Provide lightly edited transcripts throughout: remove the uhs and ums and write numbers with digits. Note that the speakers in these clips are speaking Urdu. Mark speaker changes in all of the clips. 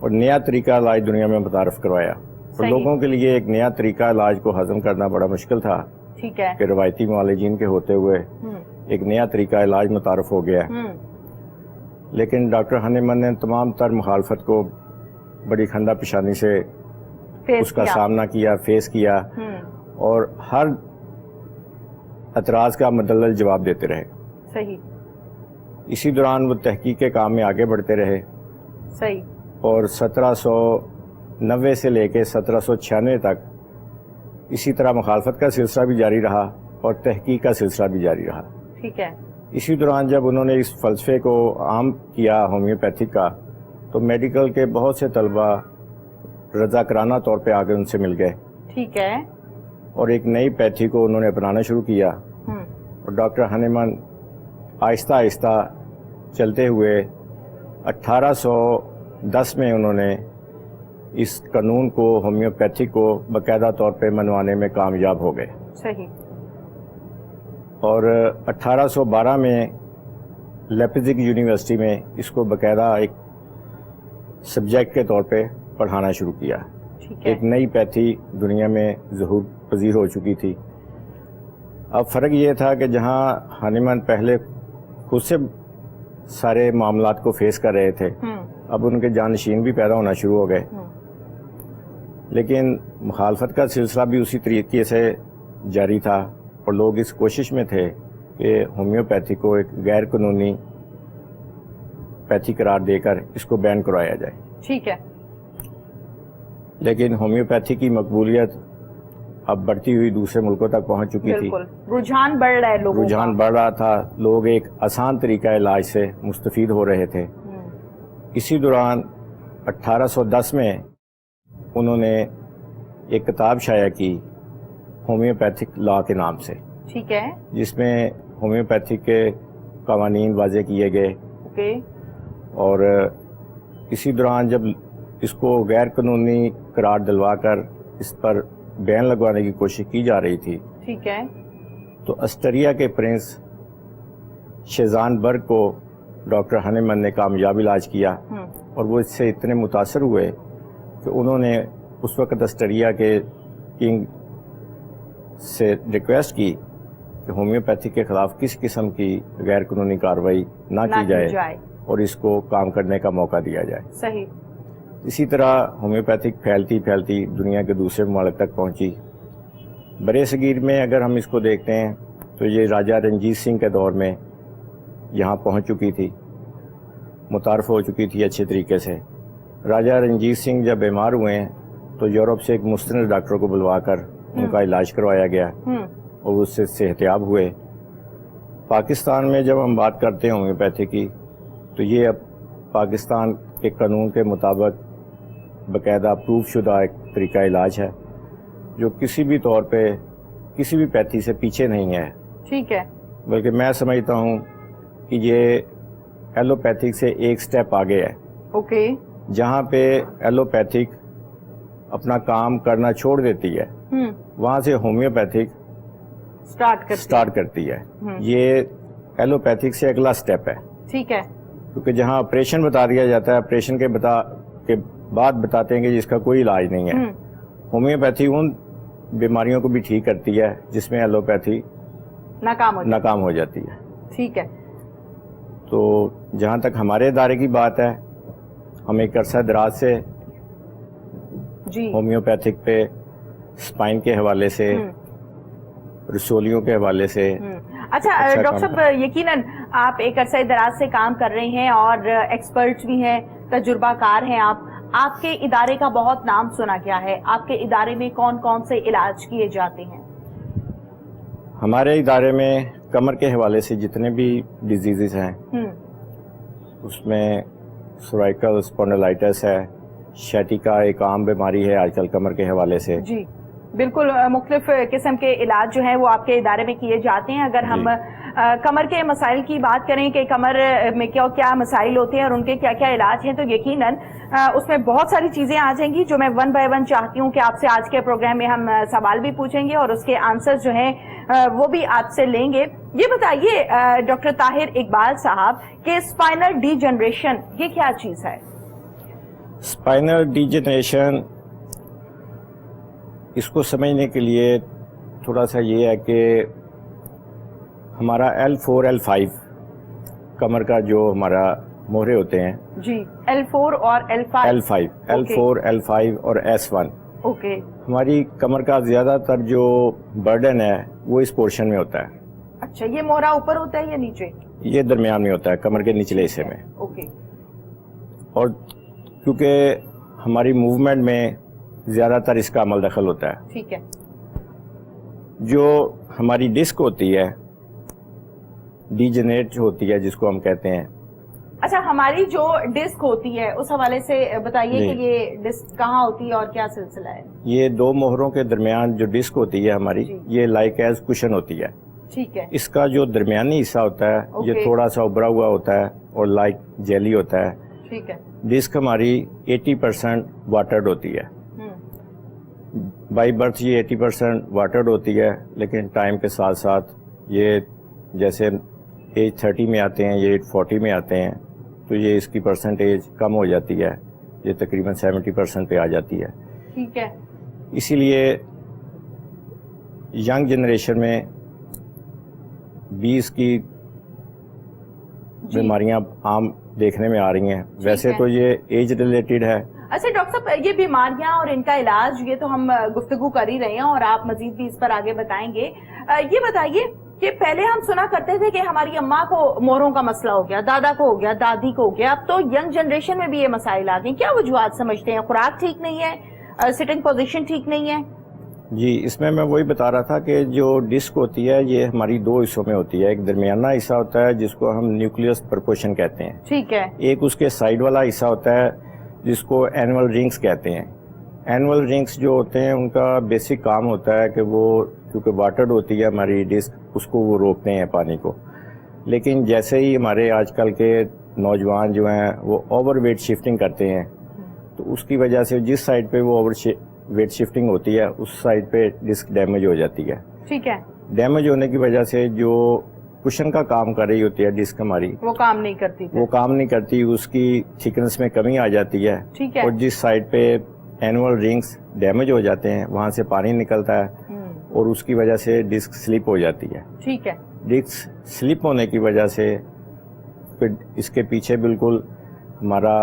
Speaker 1: اور نیا طریقہ علاج دنیا میں متعارف کروایا. اور لوگوں کے لیے ایک نیا طریقہ علاج کو ہضم کرنا بڑا مشکل تھا.
Speaker 2: ٹھیک ہے.
Speaker 1: کہ روایتی معالجین کے ہوتے ہوئے ایک نیا طریقہ علاج متعارف ہو گیا. لیکن ڈاکٹر ہانیمن نے تمام تر مخالفت کو بڑی کھندہ پیشانی سے اس کا سامنا کیا، فیس کیا، اور ہر اعتراض کا مدلل جواب دیتے رہے.
Speaker 2: صحیح.
Speaker 1: اسی دوران وہ تحقیق کے کام میں آگے بڑھتے رہے.
Speaker 2: صحیح. اور
Speaker 1: 1790 سے لے کے 1796 تک اسی طرح مخالفت کا سلسلہ بھی جاری رہا اور تحقیق کا سلسلہ بھی جاری رہا.
Speaker 2: ٹھیک ہے.
Speaker 1: اسی دوران جب انہوں نے اس فلسفے کو عام کیا ہومیوپیتھک کا، تو میڈیکل کے بہت سے طلبہ رضاکارانہ طور پہ آگے ان سے مل گئے.
Speaker 2: ٹھیک ہے. اور
Speaker 1: ایک نئی پیتھی کو انہوں نے اپنانا شروع کیا. اور ڈاکٹر ہانیمن آہستہ آہستہ چلتے ہوئے 1810 میں انہوں نے اس قانون کو، ہومیوپیتھی کو باقاعدہ طور پہ منوانے میں کامیاب ہو گئے.
Speaker 2: صحیح.
Speaker 1: اور 1812 میں لیپزگ یونیورسٹی میں اس کو باقاعدہ ایک سبجیکٹ کے طور پہ پڑھانا شروع کیا. ایک نئی پیتھی دنیا میں ظہور پذیر ہو چکی تھی. اب فرق یہ تھا کہ جہاں ہانیمن پہلے خود سے سارے معاملات کو فیس کر رہے تھے، اب ان کے جانشین بھی پیدا ہونا شروع ہو گئے. لیکن مخالفت کا سلسلہ بھی اسی طریقے سے جاری تھا، اور لوگ اس کوشش میں تھے کہ ہومیوپیتھی کو ایک غیر قانونی پیتھی قرار دے کر اس کو بین کروایا جائے.
Speaker 2: ٹھیک ہے.
Speaker 1: لیکن ہومیوپیتھی کی مقبولیت اب بڑھتی ہوئی دوسرے ملکوں تک پہنچ چکی تھی.
Speaker 2: رجحان بڑھ رہا ہے، لوگوں کا
Speaker 1: رجحان بڑھ رہا تھا. لوگ ایک آسان طریقہ علاج سے مستفید ہو رہے تھے. اسی دوران 1810 میں انہوں نے ایک کتاب شائع کی ہومیوپیتھک لا کے نام سے.
Speaker 2: ٹھیک ہے.
Speaker 1: جس میں ہومیوپیتھی کے قوانین واضح کیے گئے. اور اسی دوران جب اس کو غیر قانونی قرار دلوا کر اس پر بین لگوانے کی کوشش کی جا رہی تھی.
Speaker 2: ٹھیک ہے.
Speaker 1: تو آسٹریا کے پرنس شیزان برگ کو ڈاکٹر ہانیمن نے کامیاب علاج کیا. اور وہ اس سے اتنے متاثر ہوئے کہ انہوں نے اس وقت آسٹریا کے کنگ سے ریکویسٹ کی کہ ہومیوپیتھی کے خلاف کس قسم کی غیر قانونی کارروائی نہ کی جائے اور اس کو کام کرنے کا موقع دیا جائے.
Speaker 2: صحیح.
Speaker 1: اسی طرح ہومیوپیتھک پھیلتی پھیلتی دنیا کے دوسرے ممالک تک پہنچی. برے صغیر میں اگر ہم اس کو دیکھتے ہیں تو یہ راجہ رنجیت سنگھ کے دور میں یہاں پہنچ چکی تھی، متعارف ہو چکی تھی اچھے طریقے سے. راجہ رنجیت سنگھ جب بیمار ہوئے ہیں تو یورپ سے ایک مستند ڈاکٹر کو بلوا کر ان کا علاج کروایا گیا اور وہ اس سے صحتیاب ہوئے. پاکستان میں جب ہم بات کرتے ہیں ہومیوپیتھی کی تو یہ اب پاکستان کے قانون کے مطابق باقاعدہ پروف شدہ ایک طریقہ علاج ہے جو کسی بھی طور پہ کسی بھی پیتھی سے پیچھے نہیں ہے.
Speaker 2: ٹھیک ہے.
Speaker 1: بلکہ میں سمجھتا ہوں کہ یہ ایلوپیتھک سے ایک سٹیپ آگے ہے.
Speaker 2: اوکے. جہاں
Speaker 1: پہ ایلوپیتھک اپنا کام کرنا چھوڑ دیتی ہے وہاں سے ہومیوپیتھک سٹارٹ کرتی ہے. یہ ایلوپیتھک سے اگلا سٹیپ ہے.
Speaker 2: ٹھیک ہے.
Speaker 1: کیونکہ جہاں آپریشن بتا دیا جاتا ہے، آپریشن کے بعد بتاتے ہیں کہ جس کا کوئی علاج نہیں ہے. ہومیوپیتھی ان بیماریوں کو بھی ٹھیک کرتی ہے جس میں ایلوپیتھی ناکام ہو جاتی ہے.
Speaker 2: ٹھیک ہے.
Speaker 1: تو جہاں تک ہمارے ادارے کی بات ہے، ہم ایک عرصہ دراز سے ہومیوپیتھک پہ اسپائن کے حوالے سے، رسولیوں کے حوالے سے.
Speaker 2: اچھا ڈاکٹر صاحب، یقیناً آپ ایک عرصہ دراز سے کام کر رہے ہیں اور ایکسپرٹ بھی ہیں، تجربہ کار ہیں. آپ کے ادارے کا بہت نام سنا گیا ہے. آپ کے ادارے میں کون کون سے علاج کیے جاتے ہیں؟
Speaker 1: ہمارے ادارے میں کمر کے حوالے سے جتنے بھی ڈیزیزز ہیں اس میں سرائیکل اسپونڈلائٹس ہے، شیٹیکا ایک عام بیماری ہے آج کل کمر کے حوالے سے.
Speaker 2: جی بالکل، مختلف قسم کے علاج جو ہیں وہ آپ کے ادارے میں کیے جاتے ہیں. اگر ہم کمر کے مسائل کی بات کریں کہ کمر میں کیا مسائل ہوتے ہیں اور ان کے کیا کیا علاج ہیں، تو یقیناً اس میں بہت ساری چیزیں آ جائیں گی جو میں ون بائی ون چاہتی ہوں کہ آپ سے آج کے پروگرام میں ہم سوال بھی پوچھیں گے اور اس کے آنسر جو ہیں وہ بھی آپ سے لیں گے. یہ بتائیے ڈاکٹر طاہر اقبال صاحب کہ اسپائنل ڈی جنریشن یہ کیا چیز ہے؟
Speaker 1: اسپائنل ڈیجنریشن اس کو سمجھنے کے لیے تھوڑا سا یہ ہے کہ ہمارا L4 L5 کمر کا جو ہمارا موہرے ہوتے ہیں
Speaker 2: جی L4 اور L5
Speaker 1: L4 L5 اور S1
Speaker 2: اوکے
Speaker 1: ہماری کمر کا زیادہ تر جو برڈن ہے وہ اس پورشن میں ہوتا ہے.
Speaker 2: اچھا یہ موہرا اوپر ہوتا ہے یا نیچے؟
Speaker 1: یہ درمیان میں ہوتا ہے کمر کے نچلے حصے میں.
Speaker 2: اوکے.
Speaker 1: اور کیونکہ ہماری موومنٹ میں زیادہ تر اس کا عمل دخل ہوتا ہے.
Speaker 2: ٹھیک ہے.
Speaker 1: جو ہماری ڈسک ہوتی ہے ڈیجنریٹ ہوتی ہے جس کو ہم کہتے ہیں.
Speaker 2: اچھا ہماری جو ڈسک ہوتی ہے اس حوالے سے بتائیے کہ یہ ڈسک کہاں ہوتی ہے اور کیا سلسلہ ہے؟
Speaker 1: یہ دو موہروں کے درمیان جو ڈسک ہوتی ہے ہماری یہ لائک ایز کشن ہوتی ہے.
Speaker 2: ٹھیک ہے.
Speaker 1: اس کا جو درمیانی حصہ ہوتا ہے یہ تھوڑا سا ابھرا ہوا ہوتا ہے اور لائک جیلی ہوتا ہے.
Speaker 2: ٹھیک ہے.
Speaker 1: ڈسک ہماری 80% واٹرڈ ہوتی ہے. بائی برتھ یہ 80% واٹرڈ ہوتی ہے لیکن ٹائم کے ساتھ ساتھ یہ جیسے ایج 30 میں آتے ہیں یہ 40 میں آتے ہیں تو یہ اس کی پرسنٹیج کم ہو جاتی ہے. یہ تقریباً 70% پہ آ جاتی ہے.
Speaker 2: ٹھیک ہے.
Speaker 1: اسی لیے ینگ جنریشن میں 20 کی بیماریاں عام دیکھنے میں آ رہی ہیں. ویسے تو یہ ایج ریلیٹڈ ہے.
Speaker 2: اچھا ڈاکٹر صاحب یہ بیماریاں اور ان کا علاج یہ تو ہم گفتگو کر ہی رہے ہیں اور آپ مزید بھی اس پر آگے بتائیں گے. یہ بتائیے کہ پہلے ہم سنا کرتے تھے کہ ہماری اماں کو موہروں کا مسئلہ ہو گیا, دادا کو ہو گیا, دادی کو ہو گیا, اب تو ینگ جنریشن میں بھی یہ مسائل آ گئے. کیا وجوہات سمجھتے ہیں؟ خوراک ٹھیک نہیں ہے, سٹنگ پوزیشن ٹھیک نہیں ہے؟
Speaker 1: جی اس میں وہی بتا رہا تھا کہ جو ڈسک ہوتی ہے یہ ہماری دو حصوں میں ہوتی ہے. ایک درمیانہ حصہ ہوتا ہے جس کو ہم نیوکلیس پرپوشن کہتے ہیں.
Speaker 2: ٹھیک ہے.
Speaker 1: ایک اس کے سائڈ والا حصہ ہوتا ہے جس کو اینول رنگز کہتے ہیں. اینول رنگز جو ہوتے ہیں ان کا بیسک کام ہوتا ہے کہ وہ کیونکہ واٹرڈ ہوتی ہے ہماری ڈسک اس کو وہ روکتے ہیں پانی کو. لیکن جیسے ہی ہمارے آج کل کے نوجوان جو ہیں وہ اوور ویٹ شفٹنگ کرتے ہیں تو اس کی وجہ سے جس سائڈ پہ وہ اوور ویٹ شفٹنگ ہوتی ہے اس سائڈ پہ ڈسک ڈیمیج ہو جاتی ہے.
Speaker 2: ٹھیک ہے.
Speaker 1: ڈیمیج ہونے کی وجہ سے جو کشن کا کام کر رہی ہوتی ہے ڈسک ہماری
Speaker 2: وہ کام نہیں کرتی,
Speaker 1: اس کی تھکنس میں کمی آ جاتی ہے.
Speaker 2: ٹھیک ہے.
Speaker 1: اور جس سائڈ پہ اینول رنگز ڈیمیج ہو جاتے ہیں وہاں سے پانی نکلتا ہے اور اس کی وجہ سے ڈسک سلپ ہو جاتی ہے.
Speaker 2: ٹھیک ہے.
Speaker 1: ڈسک سلپ ہونے کی وجہ سے پھر اس کے پیچھے بالکل ہمارا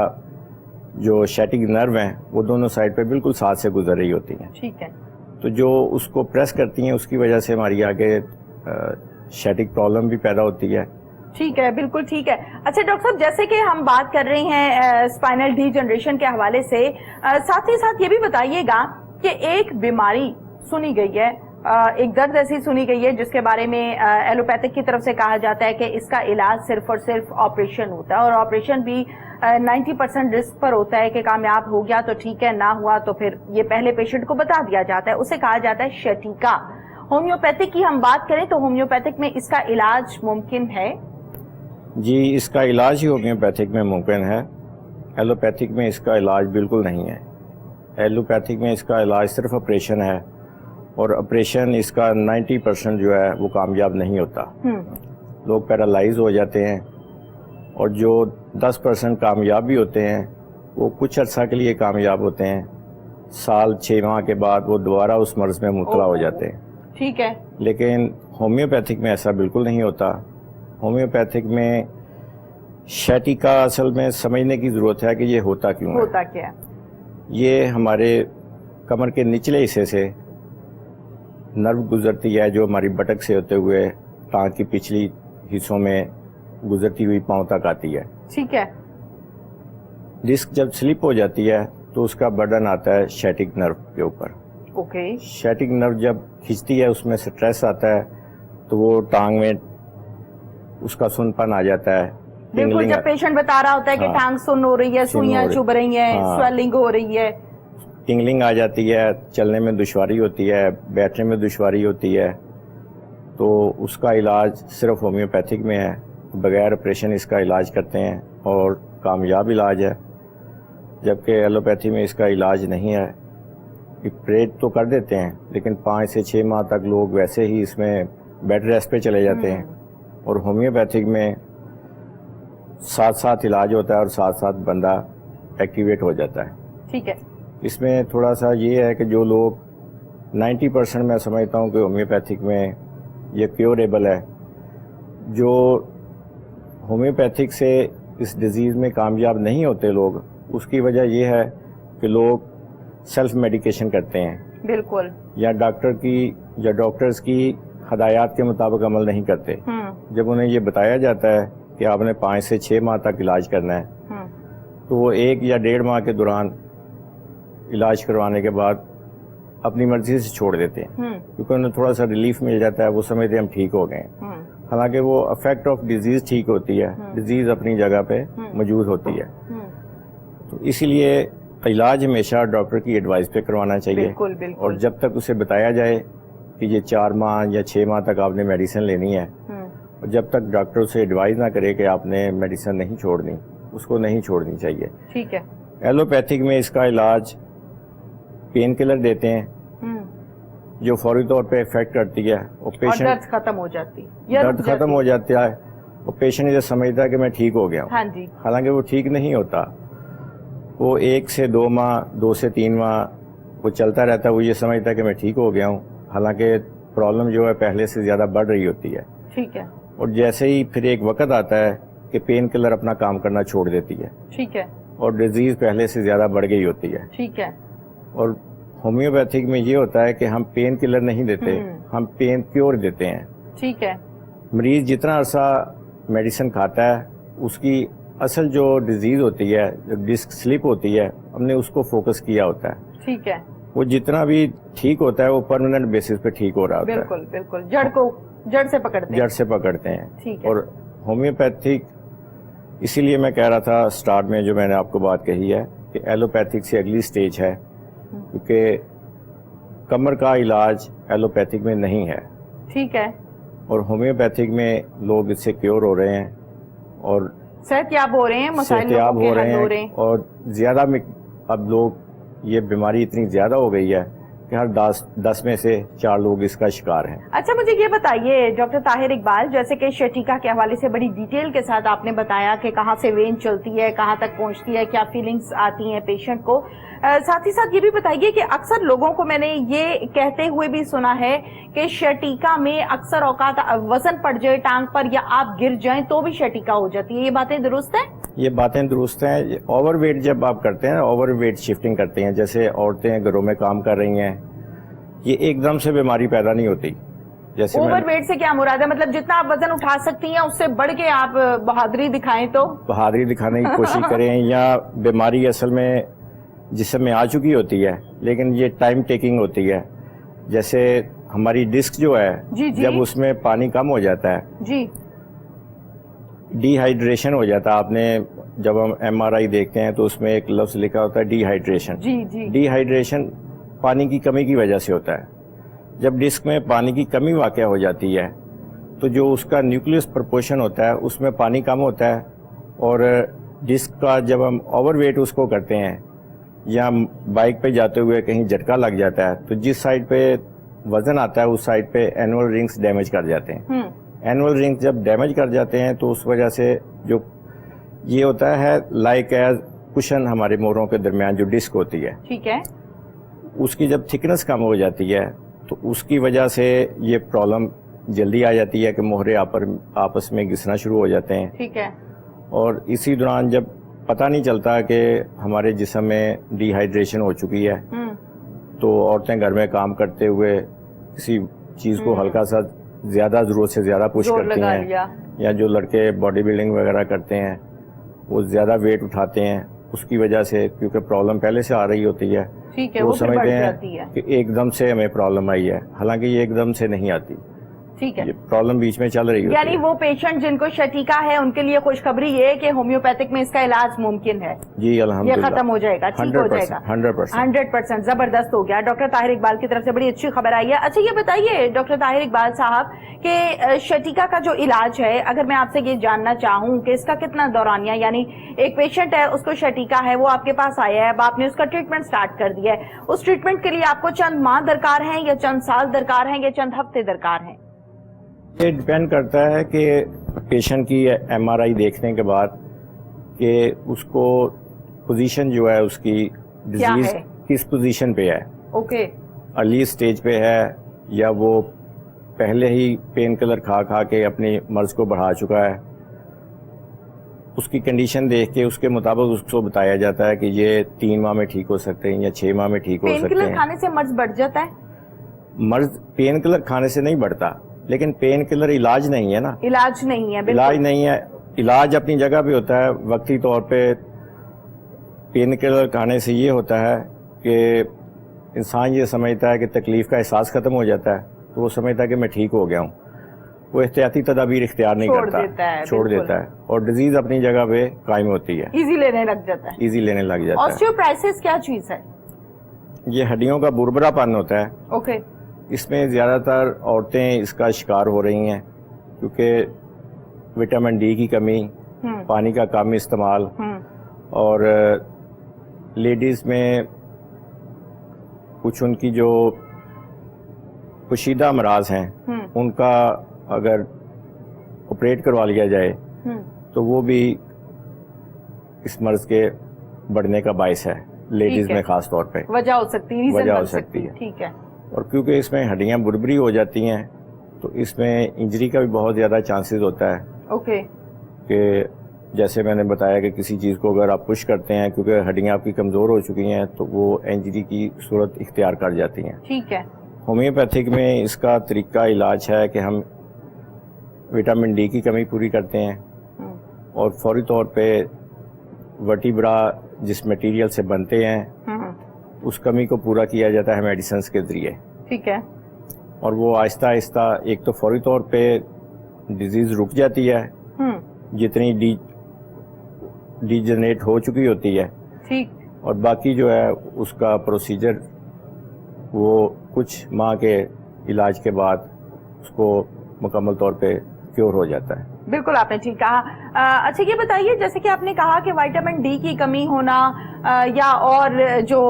Speaker 1: جو شیٹک نرو ہیں وہ دونوں سائڈ پہ بالکل ساتھ سے گزر رہی ہوتی ہیں.
Speaker 2: ٹھیک ہے. تو
Speaker 1: جو اس کو پریس کرتی ہیں اس کی وجہ سے ہماری آگے شیٹک پرابلم بھی پیدا ہوتی ہے.
Speaker 2: ٹھیک ہے, بالکل ٹھیک ہے. اچھا ڈاکٹر صاحب جیسے کہ ہم بات کر رہے ہیں اسپائنل ڈی جنریشن کے حوالے سے, ساتھ ہی ساتھ یہ بھی بتائیے گا کہ ایک بیماری سنی گئی ہے, ایک درد ایسی سنی گئی ہے جس کے بارے میں ایلوپیتھک کی طرف سے کہا جاتا ہے کہ اس کا علاج صرف اور صرف آپریشن ہوتا ہے اور آپریشن بھی 90% رسک پر ہوتا ہے کہ کامیاب ہو گیا تو ٹھیک ہے, نہ ہوا تو پھر یہ پہلے پیشنٹ کو بتا دیا جاتا ہے. اسے کہا جاتا ہے شٹیکا. ہومیوپیتھک کی ہم بات کریں تو ہومیوپیتھک میں اس کا علاج ممکن ہے؟
Speaker 1: جی اس کا علاج ہی ہومیوپیتھک میں ممکن ہے. ایلوپیتھک میں اس کا علاج بالکل نہیں ہے. ایلوپیتھک میں اس کا علاج صرف آپریشن ہے اور آپریشن اس کا 90% جو ہے وہ کامیاب نہیں ہوتا. لوگ پیرالائز ہو جاتے ہیں اور جو 10% کامیاب بھی ہوتے ہیں وہ کچھ عرصہ کے لیے کامیاب ہوتے ہیں, سال 6 ماہ کے بعد وہ دوبارہ اس مرض میں مبتلا ہو جاتے ہیں.
Speaker 2: ٹھیک ہے.
Speaker 1: لیکن ہومیوپیتھک میں ایسا بالکل نہیں ہوتا. ہومیوپیتھک میں شیٹیکا اصل میں سمجھنے کی ضرورت ہے کہ یہ ہوتا کیوں ہے.
Speaker 2: ہوتا کیا ہے؟
Speaker 1: یہ ہمارے کمر کے نچلے حصے سے نرو گزرتی ہے جو ہماری بٹک سے ہوتے ہوئے ٹانگ کی پچھلی حصوں میں گزرتی ہوئی پاؤں تک آتی ہے.
Speaker 2: ٹھیک ہے.
Speaker 1: ڈسک جب سلپ ہو جاتی ہے تو اس کا برڈن آتا ہے شیٹک نرو کے اوپر.
Speaker 2: اوکے.
Speaker 1: شیٹک نرو جب کھنچتی ہے اس میں سٹریس آتا ہے تو وہ ٹانگ میں اس کا سن پن آ جاتا ہے.
Speaker 2: بالکل, جب پیشنٹ بتا رہا ہوتا ہے کہ ٹانگ سن ہو رہی ہے, سوئیاں چبھ رہی ہیں, سویلنگ ہو رہی ہے,
Speaker 1: ٹنگلنگ آ جاتی ہے, چلنے میں دشواری ہوتی ہے, بیٹھنے میں دشواری ہوتی ہے, تو اس کا علاج صرف ہومیوپیتھک میں ہے. بغیر آپریشن اس کا علاج کرتے ہیں اور کامیاب علاج ہے. جبکہ ایلوپیتھی میں اس کا علاج نہیں ہے. آپریٹ تو کر دیتے ہیں لیکن 5 سے 6 ماہ تک لوگ ویسے ہی اس میں بیڈ ریسٹ پہ چلے جاتے ہیں. اور ہومیوپیتھک میں ساتھ ساتھ علاج ہوتا ہے اور ساتھ ساتھ بندہ ایکٹیویٹ ہو جاتا ہے.
Speaker 2: ٹھیک ہے.
Speaker 1: اس میں تھوڑا سا یہ ہے کہ جو لوگ 90% میں سمجھتا ہوں کہ ہومیوپیتھک میں یہ کیوریبل ہے. جو ہومیوپیتھک سے اس ڈیزیز میں کامیاب نہیں ہوتے لوگ, اس کی وجہ یہ ہے کہ لوگ سیلف میڈیکیشن کرتے ہیں.
Speaker 2: بالکل.
Speaker 1: یا ڈاکٹر کی یا ڈاکٹرز کی ہدایات کے مطابق عمل نہیں کرتے. جب انہیں یہ بتایا جاتا ہے کہ آپ نے 5 سے 6 ماہ تک علاج کرنا ہے, تو وہ 1 یا 1.5 ماہ کے دوران علاج کروانے کے بعد اپنی مرضی سے چھوڑ دیتے ہیں, کیونکہ انہیں تھوڑا سا ریلیف مل جاتا ہے, وہ سمجھتے ہیں ہم ٹھیک ہو گئے ہیں. حالانکہ وہ افیکٹ آف ڈیزیز ٹھیک ہوتی ہے, ڈیزیز اپنی جگہ پہ موجود ہوتی ہے. تو اسی لیے علاج ہمیشہ ڈاکٹر کی ایڈوائز پہ کروانا چاہیے.
Speaker 2: بالکل بالکل.
Speaker 1: اور جب تک اسے بتایا جائے کہ یہ 4 ماہ یا 6 ماہ تک آپ نے میڈیسن لینی ہے, اور جب تک ڈاکٹر اسے ایڈوائز نہ کرے کہ آپ نے میڈیسن نہیں چھوڑنی, اس کو نہیں چھوڑنی چاہیے.
Speaker 2: ٹھیک ہے.
Speaker 1: ایلوپیتھک میں اس کا علاج پین کلر دیتے ہیں جو فوری طور پہ افیکٹ کرتی ہے, اور پیشنٹ
Speaker 2: درد ختم ہو جاتی
Speaker 1: درد ختم ہو جاتا ہے, اور پیشنٹ یہ سمجھتا ہے کہ میں ٹھیک ہو گیا ہوں.
Speaker 2: ہاں جی.
Speaker 1: حالانکہ وہ ٹھیک نہیں ہوتا. وہ 1 سے 2 ماہ 2 سے 3 ماہ وہ چلتا رہتا ہے, وہ یہ سمجھتا ہے کہ میں ٹھیک ہو گیا ہوں, حالانکہ پرابلم جو ہے پہلے سے زیادہ بڑھ رہی ہوتی ہے.
Speaker 2: ٹھیک ہے.
Speaker 1: اور جیسے ہی پھر ایک وقت آتا ہے کہ پین کلر اپنا کام کرنا چھوڑ دیتی ہے.
Speaker 2: ٹھیک ہے.
Speaker 1: اور ڈیزیز پہلے سے زیادہ بڑھ گئی ہوتی ہے.
Speaker 2: ٹھیک ہے.
Speaker 1: اور ہومیوپیتھک میں یہ ہوتا ہے کہ ہم پین کلر نہیں دیتے, ہم پین کیور دیتے ہیں.
Speaker 2: ٹھیک ہے.
Speaker 1: مریض جتنا عرصہ میڈیسن کھاتا ہے, اس کی اصل جو ڈیزیز ہوتی ہے, جو ڈسک سلپ ہوتی ہے, ہم نے اس کو فوکس کیا ہوتا ہے.
Speaker 2: ٹھیک ہے.
Speaker 1: وہ جتنا بھی ٹھیک ہوتا ہے وہ پرماننٹ بیسس پہ ٹھیک ہو رہا ہوتا ہے.
Speaker 2: بالکل بالکل. جڑ سے پکڑتے ہیں.
Speaker 1: جڑ سے پکڑتے ہیں.
Speaker 2: ٹھیک ہے.
Speaker 1: اور ہومیوپیتھک, اسی لیے میں کہہ رہا تھا سٹارٹ میں جو میں نے آپ کو بات کہی ہے کہ ایلوپیتھک سے اگلی سٹیج ہے, کیونکہ کمر کا علاج ایلوپیتھک میں نہیں ہے.
Speaker 2: ٹھیک ہے.
Speaker 1: اور ہومیوپیتھک میں لوگ اس سے کیور ہو رہے ہیں اور
Speaker 2: صحتیاب ہو رہے ہیں, مسائل
Speaker 1: صحتیاب
Speaker 2: لوگوں
Speaker 1: ہو
Speaker 2: کے حل ہو
Speaker 1: رہے
Speaker 2: رہے
Speaker 1: ہیں.
Speaker 2: ہیں.
Speaker 1: اور زیادہ اب لوگ, یہ بیماری اتنی زیادہ ہو گئی ہے کہ ہر 10 میں سے 4 لوگ اس کا شکار ہیں.
Speaker 2: اچھا مجھے یہ بتائیے ڈاکٹر طاہر اقبال, جیسے کہ شٹیکا کے حوالے سے بڑی ڈیٹیل کے ساتھ آپ نے بتایا کہ کہاں سے وین چلتی ہے, کہاں تک پہنچتی ہے, کیا فیلنگز آتی ہیں پیشنٹ کو, ساتھ ہی ساتھ یہ بھی بتائیے کہ اکثر لوگوں کو میں نے یہ کہتے ہوئے بھی سنا ہے کہ شٹیکا میں اکثر اوقات وزن پڑ جائے ٹانگ پر یا آپ گر جائیں تو بھی شٹیکا ہو جاتی ہے, یہ باتیں درست ہیں؟
Speaker 1: یہ باتیں درست ہیں. اوور ویٹ جب آپ کرتے ہیں, اوور ویٹ شفٹنگ کرتے ہیں, جیسے عورتیں گھروں میں کام کر رہی ہیں, یہ ایک دم سے بیماری پیدا نہیں ہوتی. جیسے
Speaker 2: اوور ویٹ سے کیا مراد ہے؟ مطلب جتنا آپ وزن اٹھا سکتی ہیں اس سے بڑھ کے آپ بہادری دکھائیں تو
Speaker 1: بہادری دکھانے کی کوشش کریں, یا بیماری اصل میں جسم میں آ چکی ہوتی ہے لیکن یہ ٹائم ٹیکنگ ہوتی ہے. جیسے ہماری ڈسک جو ہے, جب اس میں پانی کم ہو جاتا ہے,
Speaker 2: جی
Speaker 1: ڈی ہائیڈریشن ہو جاتا ہے. آپ نے جب ہم MRI دیکھتے ہیں تو اس میں ایک لفظ لکھا ہوتا ہے ڈی ہائیڈریشن. ڈی ہائیڈریشن پانی کی کمی کی وجہ سے ہوتا ہے. جب ڈسک میں پانی کی کمی واقع ہو جاتی ہے تو جو اس کا نیوکلیس پرپورشن ہوتا ہے اس میں پانی کم ہوتا ہے, اور ڈسک کا جب ہم اوور ویٹ اس کو کرتے ہیں یا بائک پہ جاتے ہوئے کہیں جھٹکا لگ جاتا ہے تو جس سائڈ پہ وزن آتا ہے اس سائڈ پہ اینول رنگز ڈیمیج کر جاتے ہیں. اینول رنگز جب ڈیمیج کر جاتے ہیں تو اس وجہ سے جو یہ ہوتا ہے لائک ایز کشن ہمارے موڑوں کے درمیان جو ڈسک ہوتی ہے,
Speaker 2: ٹھیک ہے,
Speaker 1: اس کی جب تھکنس کم ہو جاتی ہے تو اس کی وجہ سے یہ پرابلم جلدی آ جاتی ہے کہ موہرے آپس میں گھسنا شروع ہو جاتے ہیں.
Speaker 2: ٹھیک ہے.
Speaker 1: اور اسی دوران جب پتہ نہیں چلتا کہ ہمارے جسم میں ڈی ہائیڈریشن ہو چکی ہے تو عورتیں گھر میں کام کرتے ہوئے کسی چیز کو ہلکا سا زیادہ ضرورت سے زیادہ پش کرتی ہیں, یا جو لڑکے باڈی بلڈنگ وغیرہ کرتے ہیں وہ زیادہ ویٹ اٹھاتے ہیں, اس کی وجہ سے کیونکہ پرابلم پہلے سے آ رہی ہوتی ہے, وہ سمجھتے ہیں کہ ایک دم سے ہمیں پرابلم آئی ہے, حالانکہ یہ ایک دم سے نہیں آتی.
Speaker 2: ٹھیک ہے,
Speaker 1: پرابلم بیچ میں چل رہی ہے.
Speaker 2: یعنی وہ پیشنٹ جن کو شٹیکا ہے ان کے لیے خوشخبری یہ ہے کہ ہومیوپیتھک میں اس کا علاج ممکن ہے.
Speaker 1: جی الحمدللہ,
Speaker 2: یہ ختم ہو جائے گا, ٹھیک ہو جائے گا 100%. زبردست ہو گیا. ڈاکٹر طاہر اقبال کی طرف سے بڑی اچھی خبر آئی ہے. اچھا یہ بتائیے ڈاکٹر طاہر اقبال صاحب کہ شٹیکا کا جو علاج ہے, اگر میں آپ سے یہ جاننا چاہوں کہ اس کا کتنا دورانیہ, یعنی ایک پیشنٹ ہے اس کو شٹیکا ہے, وہ آپ کے پاس آیا ہے, اب آپ نے اس کا ٹریٹمنٹ سٹارٹ کر دیا ہے, اس ٹریٹمنٹ کے لیے آپ کو چند ماہ درکار ہیں یا چند سال درکار ہیں یا چند ہفتے درکار ہیں؟
Speaker 1: یہ ڈیپینڈ کرتا ہے کہ پیشنٹ کی MRI دیکھنے کے بعد کہ اس کو پوزیشن جو ہے اس کی ڈیزیز کس پوزیشن پہ ہے,
Speaker 2: اوکے,
Speaker 1: ارلی سٹیج پہ ہے یا وہ پہلے ہی پین کلر کھا کے اپنی مرض کو بڑھا چکا ہے. اس کی کنڈیشن دیکھ کے اس کے مطابق اس کو بتایا جاتا ہے کہ یہ 3 ماہ میں ٹھیک ہو سکتے ہیں یا 6 ماہ میں ٹھیک ہو سکتے ہیں.
Speaker 2: پین کلر کھانے سے مرض بڑھ جاتا ہے؟
Speaker 1: مرض پین کلر کھانے سے نہیں بڑھتا, لیکن پین کلر علاج نہیں ہے نا,
Speaker 2: علاج نہیں ہے,
Speaker 1: علاج نہیں ہے. علاج اپنی جگہ پہ ہوتا ہے وقتی طور پہ. پین کلر کھانے سے یہ ہوتا ہے کہ انسان یہ سمجھتا ہے کہ تکلیف کا احساس ختم ہو جاتا ہے تو وہ سمجھتا ہے کہ میں ٹھیک ہو گیا ہوں, وہ احتیاطی تدابیر اختیار نہیں کرتا, چھوڑ دیتا ہے اور ڈیزیز اپنی جگہ پہ قائم ہوتی ہے,
Speaker 2: ایزی لینے لگ جاتا ہے,
Speaker 1: ایزی لینے لگ جاتا ہے.
Speaker 2: آسٹیوپرائسس کیا چیز ہے؟
Speaker 1: یہ ہڈیوں کا بربرا پن ہوتا ہے.
Speaker 2: اوکے.
Speaker 1: اس میں زیادہ تر عورتیں اس کا شکار ہو رہی ہیں کیونکہ وٹامن ڈی کی کمی, پانی کا کم استعمال, اور لیڈیز میں کچھ ان کی جو پوشیدہ امراض ہیں ان کا اگر آپریٹ کروا لیا جائے تو وہ بھی اس مرض کے بڑھنے کا باعث ہے, لیڈیز میں خاص طور پہ
Speaker 2: وجہ ہو سکتی
Speaker 1: ہے.
Speaker 2: ٹھیک ہے.
Speaker 1: اور کیونکہ اس میں ہڈیاں بربری ہو جاتی ہیں تو اس میں انجری کا بھی بہت زیادہ چانسز ہوتا ہے.
Speaker 2: اوکے.
Speaker 1: کہ جیسے میں نے بتایا کہ کسی چیز کو اگر آپ پش کرتے ہیں کیونکہ ہڈیاں آپ کی کمزور ہو چکی ہیں تو وہ انجری کی صورت اختیار کر جاتی ہیں.
Speaker 2: ٹھیک ہے.
Speaker 1: ہومیوپیتھک میں اس کا طریقہ علاج ہے کہ ہم وٹامن ڈی کی کمی پوری کرتے ہیں اور فوری طور پہ ورٹیبرا جس میٹیریل سے بنتے ہیں اس کمی کو پورا کیا جاتا ہے میڈیسنز کے ذریعے.
Speaker 2: ٹھیک ہے.
Speaker 1: اور وہ آہستہ آہستہ ایک تو فوری طور پہ ڈیزیز رک جاتی ہے جتنی ڈی جنریٹ ہو چکی ہوتی ہے,
Speaker 2: ٹھیک,
Speaker 1: اور باقی جو ہے اس کا پروسیجر وہ کچھ ماہ کے علاج کے بعد اس کو مکمل طور پہ کیور ہو جاتا ہے.
Speaker 2: بالکل آپ نے ٹھیک کہا. اچھا یہ بتائیے جیسے کہ آپ نے کہا کہ وائٹامن ڈی کی کمی ہونا یا اور جو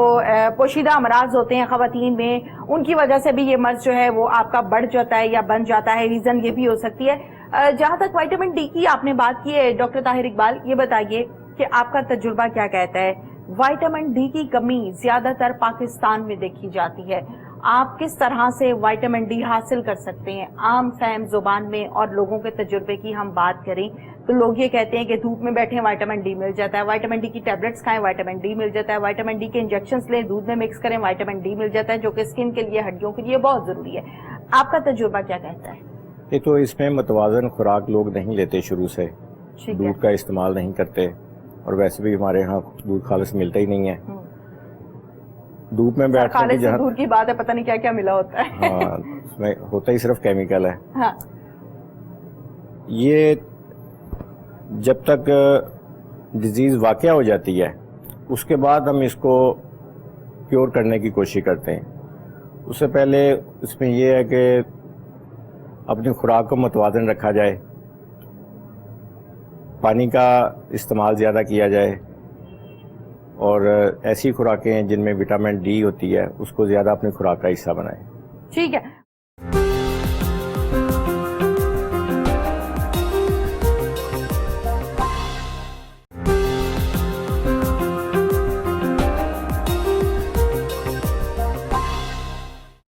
Speaker 2: پوشیدہ امراض ہوتے ہیں خواتین میں ان کی وجہ سے بھی یہ مرض جو ہے وہ آپ کا بڑھ جاتا ہے یا بن جاتا ہے, ریزن یہ بھی ہو سکتی ہے. جہاں تک وائٹامن ڈی کی آپ نے بات کی ہے ڈاکٹر طاہر اقبال, یہ بتائیے کہ آپ کا تجربہ کیا کہتا ہے, وائٹامن ڈی کی کمی زیادہ تر پاکستان میں دیکھی جاتی ہے, آپ کس طرح سے وائٹامن ڈی حاصل کر سکتے ہیں؟ عام فہم زبان میں اور لوگوں کے تجربے کی ہم بات کریں تو لوگ یہ کہتے ہیں کہ دھوپ میں بیٹھے وائٹامن ڈی مل جاتا ہے, وائٹامن ڈی کی ٹیبلٹس کھائیں وائٹامن ڈی مل جاتا ہے, وائٹامن ڈی کے انجیکشنز لیں دودھ میں مکس کریں وائٹامن ڈی مل جاتا ہے, جو کہ اسکن کے لیے ہڈیوں کے لیے بہت ضروری ہے. آپ کا تجربہ کیا کہتا ہے؟
Speaker 1: یہ تو اس میں متوازن خوراک لوگ نہیں لیتے شروع سے, دودھ کا استعمال نہیں کرتے, اور ویسے بھی ہمارے ہاں دودھ خالص ملتا ہی نہیں ہے. دھوپ میں بیٹھنے کی
Speaker 2: دور کی بات ہے, پتہ نہیں کیا کیا ملا ہوتا ہے.
Speaker 1: ہاں, اس میں ہوتا ہی صرف کیمیکل ہے.
Speaker 2: ہاں.
Speaker 1: یہ جب تک ڈیزیز واقع ہو جاتی ہے اس کے بعد ہم اس کو کیور کرنے کی کوشش کرتے ہیں. اس سے پہلے اس میں یہ ہے کہ اپنی خوراک کو متوازن رکھا جائے, پانی کا استعمال زیادہ کیا جائے, اور ایسی خوراکیں جن میں وٹامن ڈی ہوتی ہے اس کو زیادہ اپنی خوراک کا حصہ بنائیں.
Speaker 2: ٹھیک ہے.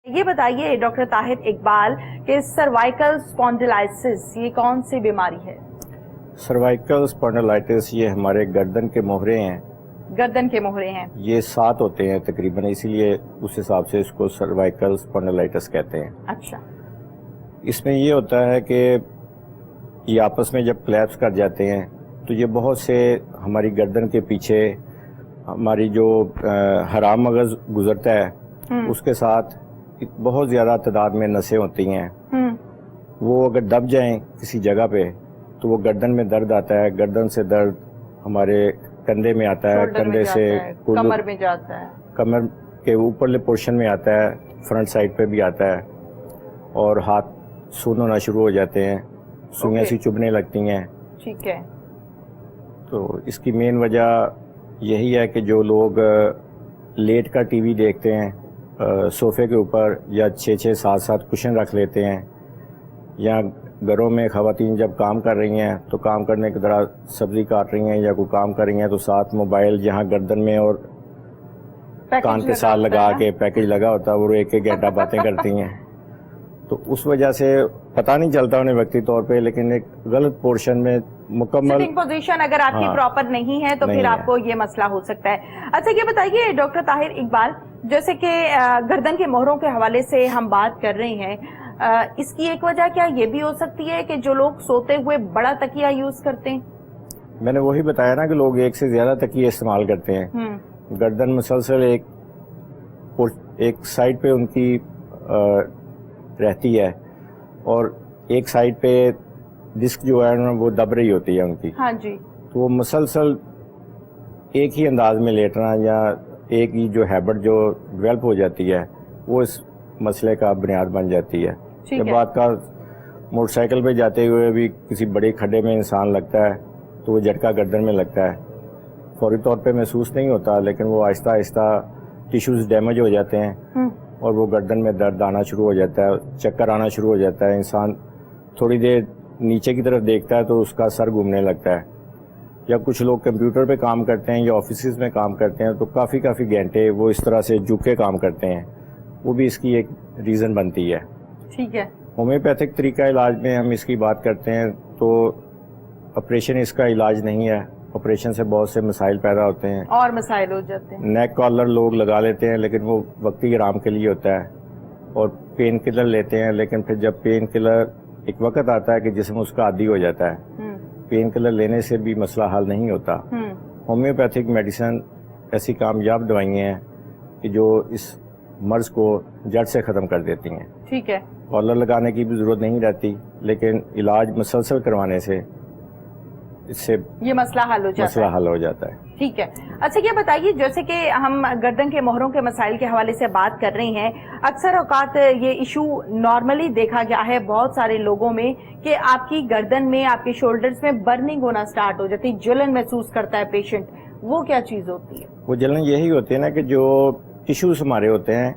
Speaker 2: یہ بتائیے ڈاکٹر طاہر اقبال کہ سروائیکل اسپونڈلائٹس یہ کون سی بیماری ہے؟
Speaker 1: سروائیکل اسپونڈلائٹس یہ ہمارے گردن کے موہرے ہیں.
Speaker 2: گردن کے موہرے ہیں. یہ
Speaker 1: 7 ہوتے ہیں تقریباً, اسی لیے اس حساب سے اس کو سروائیکل اسپونڈلائٹس کہتے ہیں.
Speaker 2: اچھا. اس
Speaker 1: میں یہ ہوتا ہے کہ یہ آپس میں جب کلیپس کر جاتے ہیں تو یہ بہت سے ہماری گردن کے پیچھے ہماری جو حرام مغز گزرتا ہے اس کے ساتھ بہت زیادہ تعداد میں نسیں ہوتی ہیں. وہ اگر دب جائیں کسی جگہ پہ تو وہ گردن میں درد آتا ہے, گردن سے درد ہمارے کندھے میں آتا ہے, کندھے سے
Speaker 2: کمر میں جاتا ہے,
Speaker 1: کمر کے اوپرلے پورشن میں آتا ہے, فرنٹ سائڈ پہ بھی آتا ہے, اور ہاتھ سون ہونا شروع ہو جاتے ہیں, سوئیاں سی چبھنے لگتی ہیں.
Speaker 2: ٹھیک ہے.
Speaker 1: تو اس کی مین وجہ یہی ہے کہ جو لوگ لیٹ کا ٹی وی دیکھتے ہیں صوفے کے اوپر, یا 6-7 کشن رکھ لیتے ہیں, یا گھروں میں خواتین جب کام کر رہی ہیں تو کام کرنے کی طرح سبزی کاٹ رہی ہیں یا کوئی کام کر رہی ہیں تو ساتھ موبائل جہاں گردن میں اور کان کے ساتھ لگا کے پیکج لگا ہوتا ہے وہ ایک ایک گھنٹہ باتیں کرتی ہیں، تو اس وجہ سے پتہ نہیں چلتا انہیں وقتی طور پہ، لیکن ایک غلط پورشن میں مکمل
Speaker 2: سٹنگ پوزیشن اگر آپ کی پراپر نہیں ہے تو پھر آپ کو یہ مسئلہ ہو سکتا ہے۔ اچھا یہ بتائیے ڈاکٹر طاہر اقبال، جیسے کہ گردن کے مہروں کے حوالے سے ہم بات کر رہے ہیں، اس کی ایک وجہ کیا یہ بھی ہو سکتی ہے کہ جو لوگ سوتے ہوئے بڑا تکیہ یوز کرتے ہیں؟
Speaker 1: میں نے وہی بتایا نا کہ لوگ ایک سے زیادہ تکیے استعمال کرتے ہیں، گردن مسلسل ایک سائڈ پہ ان کی رہتی ہے اور ایک سائڈ پہ ڈسک جو ہے وہ دب رہی ہوتی ہے ان کی،
Speaker 2: ہاں جی،
Speaker 1: تو وہ مسلسل ایک ہی انداز میں لیٹنا یا ایک ہی جو ہیبٹ جو ڈیولپ ہو جاتی ہے وہ اس مسئلے کا بنیاد بن جاتی ہے۔ جب بات کا موٹر سائیکل پہ جاتے ہوئے بھی کسی بڑے کھڈے میں انسان لگتا ہے تو وہ جھٹکا گردن میں لگتا ہے، فوری طور پہ محسوس نہیں ہوتا لیکن وہ آہستہ آہستہ ٹیشوز ڈیمیج ہو جاتے ہیں اور وہ گردن میں درد آنا شروع ہو جاتا ہے، چکر آنا شروع ہو جاتا ہے، انسان تھوڑی دیر نیچے کی طرف دیکھتا ہے تو اس کا سر گھومنے لگتا ہے۔ یا کچھ لوگ کمپیوٹر پہ کام کرتے ہیں یا آفیسز میں کام کرتے ہیں تو کافی گھنٹے وہ اس طرح سے جھک کے کام کرتے ہیں، وہ بھی اس کی ایک ریزن بنتی ہے۔
Speaker 2: ٹھیک ہے،
Speaker 1: ہومیوپیتھک طریقہ علاج میں ہم اس کی بات کرتے ہیں تو آپریشن اس کا علاج نہیں ہے، آپریشن سے بہت سے مسائل پیدا ہوتے ہیں
Speaker 2: اور مسائل ہو جاتے ہیں۔
Speaker 1: نیک کالر لوگ لگا لیتے ہیں لیکن وہ وقتی آرام کے لیے ہوتا ہے، اور پین کلر لیتے ہیں لیکن پھر جب پین کلر ایک وقت آتا ہے کہ جسم اس کا عادی ہو جاتا ہے، پین کلر لینے سے بھی مسئلہ حل نہیں ہوتا۔ ہومیوپیتھک میڈیسن ایسی کامیاب دوائیں ہیں کہ جو اس مرض کو جڑ سے ختم کر دیتی ہیں۔
Speaker 2: ٹھیک ہے،
Speaker 1: کالر لگانے کی بھی ضرورت نہیں رہتی لیکن علاج مسلسل کروانے سے اس سے
Speaker 2: یہ مسئلہ حل
Speaker 1: ہو جاتا ہے۔
Speaker 2: ٹھیک ہے، اچھا یہ بتائیے جیسے کہ ہم گردن کے مہروں کے مسائل کے حوالے سے بات کر رہے ہیں، اکثر اوقات یہ ایشو نارملی دیکھا گیا ہے بہت سارے لوگوں میں کہ آپ کی گردن میں، آپ کے شولڈرز میں برننگ ہونا سٹارٹ ہو جاتی ہے، جلن محسوس کرتا ہے پیشنٹ، وہ کیا چیز ہوتی ہے؟
Speaker 1: وہ جلن یہی ہوتی ہے نا کہ جو ٹیشوز ہمارے ہوتے ہیں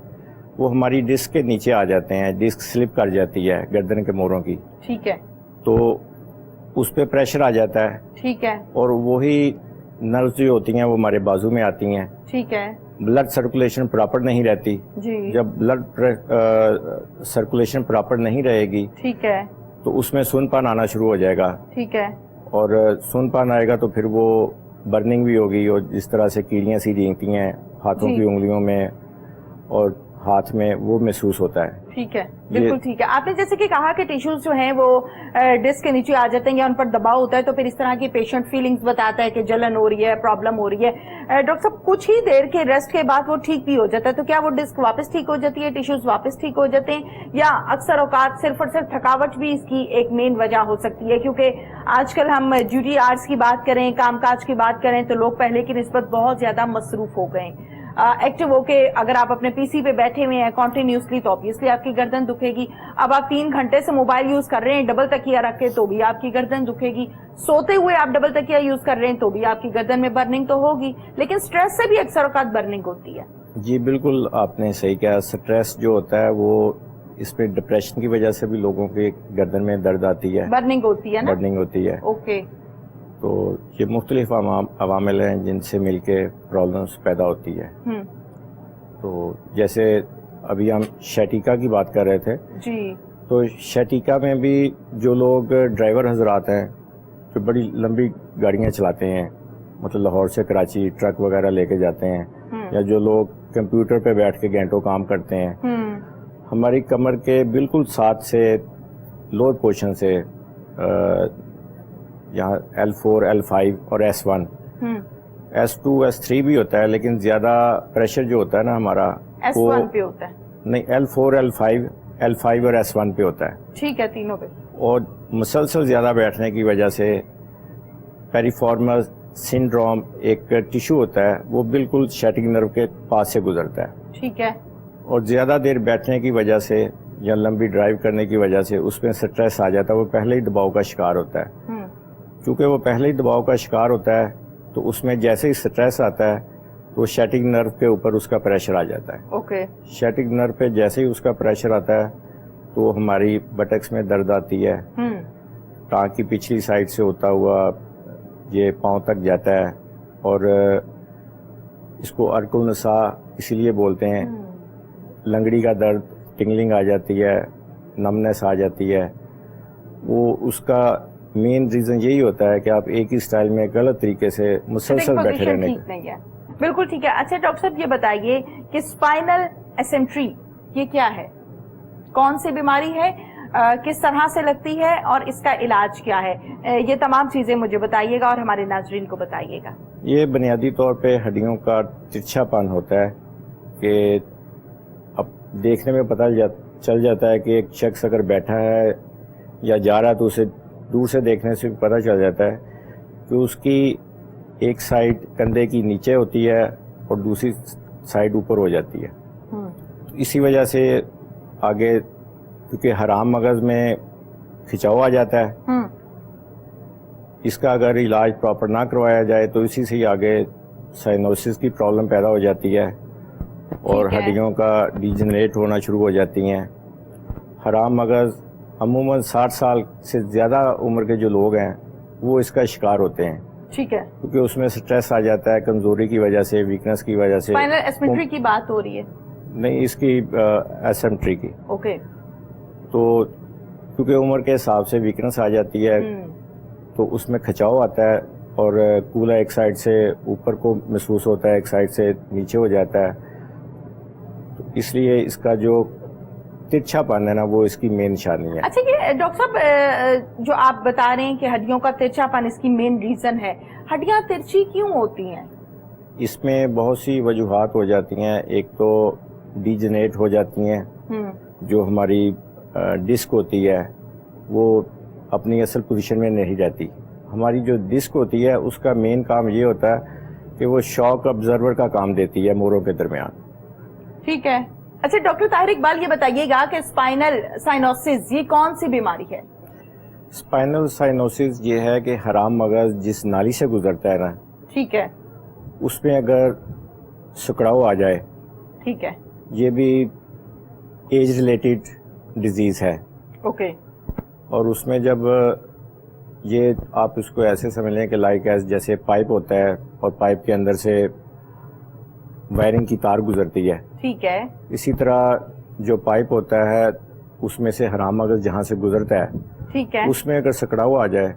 Speaker 1: وہ ہماری ڈسک کے نیچے آ جاتے ہیں، ڈسک سلپ کر جاتی ہے گردن کے مہروں کی،
Speaker 2: ٹھیک ہے،
Speaker 1: تو اس پہ پریشر آ جاتا ہے،
Speaker 2: ٹھیک ہے،
Speaker 1: اور وہی نروز جو ہوتی ہیں وہ ہمارے بازو میں آتی ہیں،
Speaker 2: ٹھیک ہے،
Speaker 1: بلڈ سرکولیشن پراپر نہیں رہتی،
Speaker 2: جی،
Speaker 1: جب بلڈ سرکولیشن پراپر نہیں رہے گی
Speaker 2: ٹھیک ہے،
Speaker 1: تو اس میں سون پان آنا شروع ہو جائے گا،
Speaker 2: ٹھیک ہے،
Speaker 1: اور سون پان آئے گا تو پھر وہ برننگ بھی ہوگی، اور جس طرح سے کیڑیاں سی رینگتی ہیں ہاتھوں کی انگلیوں میں اور ہاتھ میں وہ محسوس ہوتا ہے۔
Speaker 2: ٹھیک ہے، بالکل ٹھیک ہے۔ آپ نے جیسے کہ کہا کہ ٹیشوز جو ہیں وہ ڈسک کے نیچے آ جاتے ہیں یا ان پر دباؤ ہوتا ہے تو پھر اس طرح کی پیشنٹ فیلنگز بتاتا ہے کہ جلن ہو رہی ہے، پرابلم ہو رہی ہے، ڈاکٹر صاحب کچھ ہی دیر کے ریسٹ کے بعد وہ ٹھیک بھی ہو جاتا ہے، تو کیا وہ ڈسک واپس ٹھیک ہو جاتی ہے، ٹیشوز واپس ٹھیک ہو جاتے ہیں، یا اکثر اوقات صرف اور صرف تھکاوٹ بھی اس کی ایک مین وجہ ہو سکتی ہے؟ کیونکہ آج کل ہم ڈیوٹی آرز کی بات کریں، کام کاج کی بات کریں تو لوگ پہلے کی نسبت بہت زیادہ مصروف ہو گئے ہیں، ایکٹیو ہو کے اگر آپ اپنے پی سی پہ بیٹھے ہوئے ہیں کنٹینیوسلی تو obviously آپ کی گردن دکھے گی، اب آپ 3 گھنٹے سے موبائل یوز کر رہے ہیں ڈبل تکیہ رکھ کے تو بھی آپ کی گردن دکھے گی، سوتے ہوئے آپ ڈبل تکیہ یوز کر رہے ہیں تو بھی آپ کی گردن میں برننگ تو ہوگی، لیکن سٹریس سے بھی اکثر اوقات برننگ ہوتی ہے۔
Speaker 1: جی بالکل آپ نے صحیح کہا، سٹریس جو ہوتا ہے وہ اس میں ڈپریشن کی وجہ سے بھی لوگوں کے گردن میں درد آتی ہے،
Speaker 2: برننگ ہوتی ہے نا،
Speaker 1: برننگ ہوتی ہے،
Speaker 2: اوکے،
Speaker 1: تو یہ مختلف عوامل ہیں جن سے مل کے پرابلمس پیدا ہوتی ہے۔ تو جیسے ابھی ہم شیٹیکا کی بات کر رہے تھے،
Speaker 2: جی،
Speaker 1: تو شیٹیکا میں بھی جو لوگ ڈرائیور حضرات ہیں جو بڑی لمبی گاڑیاں چلاتے ہیں، مطلب لاہور سے کراچی ٹرک وغیرہ لے کے جاتے ہیں، یا جو لوگ کمپیوٹر پہ بیٹھ کے گھنٹوں کام کرتے ہیں، ہماری کمر کے بالکل ساتھ سے لوور پورشن سے یہاں L4 L5 اور S1 S2 S3 بھی ہوتا ہے، لیکن زیادہ پریشر جو ہوتا ہے نا ہمارا
Speaker 2: S1 پہ ہوتا ہے،
Speaker 1: نہیں L4 L5 اور S1 پہ ہوتا ہے،
Speaker 2: ٹھیک ہے، تینوں پہ،
Speaker 1: اور مسلسل زیادہ بیٹھنے کی وجہ سے پیریفارمس سنڈروم ایک ٹیشو ہوتا ہے وہ بالکل شیٹنگ نرو کے پاس سے گزرتا ہے،
Speaker 2: ٹھیک ہے،
Speaker 1: اور زیادہ دیر بیٹھنے کی وجہ سے یا لمبی ڈرائیو کرنے کی وجہ سے اس میں سٹریس آ جاتا ہے، وہ پہلے ہی دباؤ کا شکار ہوتا ہے، چونکہ وہ پہلے ہی دباؤ کا شکار ہوتا ہے تو اس میں جیسے ہی سٹریس آتا ہے تو شیٹنگ نرو کے اوپر اس کا پریشر آ جاتا ہے،
Speaker 2: اوکے،
Speaker 1: شیٹنگ نرو پہ جیسے ہی اس کا پریشر آتا ہے تو ہماری بٹکس میں درد آتی ہے، ٹانگ کی پچھلی سائڈ سے ہوتا ہوا یہ پاؤں تک جاتا ہے، اور اس کو ارک النساء اسی لیے بولتے ہیں۔ لنگڑی کا درد، ٹنگلنگ آ جاتی ہے، نمنس آ جاتی ہے، وہ اس کا مین ریزن یہی ہوتا ہے کہ آپ ایک ہی سٹائل میں غلط طریقے سے مسلسل بیٹھے رہنے
Speaker 2: ٹھیک نہیں ہے۔ بالکل ٹھیک ہے۔ اچھا ڈاکٹر صاحب یہ بتائیے کہ اسپائنل ایسنٹری یہ کیا ہے، کون سی بیماری ہے، کس طرح سے لگتی ہے اور اس کا علاج کیا ہے، یہ تمام چیزیں مجھے بتائیے گا اور ہمارے ناظرین کو بتائیے گا۔
Speaker 1: یہ بنیادی طور پہ ہڈیوں کا ترچھا پن ہوتا ہے کہ اب دیکھنے میں پتہ چل جاتا ہے کہ ایک شخص اگر بیٹھا ہے یا جا رہا ہے تو اسے دور سے دیکھنے سے پتہ چل جاتا ہے کہ اس کی ایک سائڈ کندھے کی نیچے ہوتی ہے اور دوسری سائڈ اوپر ہو جاتی ہے۔ اسی وجہ سے آگے کیونکہ حرام مغز میں کھچاؤ آ جاتا ہے، اس کا اگر علاج پراپر نہ کروایا جائے تو اسی سے ہی آگے سائنوسس کی پرابلم پیدا ہو جاتی ہے اور ہڈیوں کا ڈیجنریٹ ہونا شروع ہو جاتی ہیں۔ حرام مغز عموماً 60 سال سے زیادہ عمر کے جو لوگ ہیں وہ اس کا شکار ہوتے ہیں،
Speaker 2: ٹھیک ہے،
Speaker 1: کیونکہ اس میں سٹریس آ جاتا ہے، کمزوری کی وجہ سے، ویکنس کی وجہ سے۔
Speaker 2: اسپائنل ایسنٹری کی بات ہو رہی ہے؟
Speaker 1: نہیں، اس کی ایسنٹری کی۔
Speaker 2: اوکے۔
Speaker 1: تو کیونکہ عمر کے حساب سے ویکنس آ جاتی ہے تو اس میں کھچاؤ آتا ہے اور کولا ایک سائڈ سے اوپر کو محسوس ہوتا ہے، ایک سائڈ سے نیچے ہو جاتا ہے، تو اس لیے اس کا جو ترچھا پن ہے نا وہ اس کی مین نشانی ہے۔
Speaker 2: اچھا یہ ڈاکٹر صاحب جو آپ بتا رہے ہیں کہ ہڈیوں کا ترچھا پن اس کی مین ریزن ہے، ہڈیاں ترچھی کیوں ہوتی ہیں؟
Speaker 1: اس میں بہت سی وجوہات ہو جاتی ہیں۔ ایک تو ڈیجنریٹ ہو جاتی ہیں، جو ہماری ڈسک ہوتی ہے وہ اپنی اصل پوزیشن میں نہیں رہتی۔ ہماری جو ڈسک ہوتی ہے اس کا مین کام یہ ہوتا ہے کہ وہ شاک ابزرور کا کام دیتی ہے موڑوں کے درمیان۔
Speaker 2: ٹھیک ہے۔ اچھا ڈاکٹر طاہر اقبال یہ بتائیے گا کہ اسپائنل سائنوسس یہ کون سی بیماری ہے؟
Speaker 1: اسپائنل سائنوسس یہ ہے کہ حرام مغز جس نالی سے گزرتا ہے نا،
Speaker 2: ٹھیک ہے،
Speaker 1: اس میں اگر سکڑاؤ آ جائے،
Speaker 2: ٹھیک ہے،
Speaker 1: یہ بھی ایج ریلیٹڈ ڈیزیز ہے۔
Speaker 2: اوکے۔
Speaker 1: اور اس میں جب یہ آپ اس کو ایسے سمجھ لیں کہ لائک ایز جیسے پائپ ہوتا ہے اور پائپ کے اندر سے وائرنگ کی تار گزرتی ہے،
Speaker 2: ٹھیک ہے،
Speaker 1: اسی طرح جو پائپ ہوتا ہے اس میں سے حرام مغز جہاں سے گزرتا ہے،
Speaker 2: ٹھیک ہے،
Speaker 1: اس میں اگر سکڑاؤ آ جائے،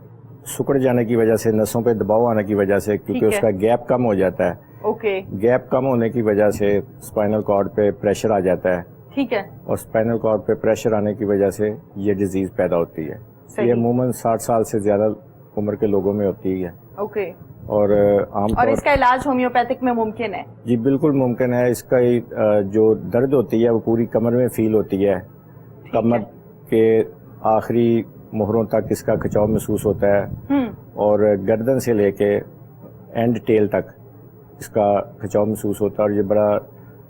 Speaker 1: سکڑ جانے کی وجہ سے، نسوں پہ دباؤ آنے کی وجہ سے، کیونکہ اس کا گیپ کم ہو جاتا ہے،
Speaker 2: اوکے،
Speaker 1: گیپ کم ہونے کی وجہ سے اسپائنل کارڈ پہ پریشر آ جاتا ہے،
Speaker 2: ٹھیک ہے،
Speaker 1: اور اسپائنل کارڈ پہ پریشر آنے کی وجہ سے یہ ڈیزیز پیدا ہوتی ہے۔ یہ عموماً 60 سال سے زیادہ عمر کے لوگوں میں ہوتی ہے،
Speaker 2: اوکے،
Speaker 1: اور عام
Speaker 2: اور
Speaker 1: طور
Speaker 2: اس کا علاج ہومیوپیتھک میں ممکن ہے؟
Speaker 1: جی بالکل ممکن ہے۔ اس کا جو درد ہوتی ہے وہ پوری کمر میں فیل ہوتی ہے، کمر کے آخری مہروں تک اس کا کھچاؤ محسوس ہوتا ہے، اور گردن سے لے کے اینڈ ٹیل تک اس کا کھچاؤ محسوس ہوتا ہے، اور یہ بڑا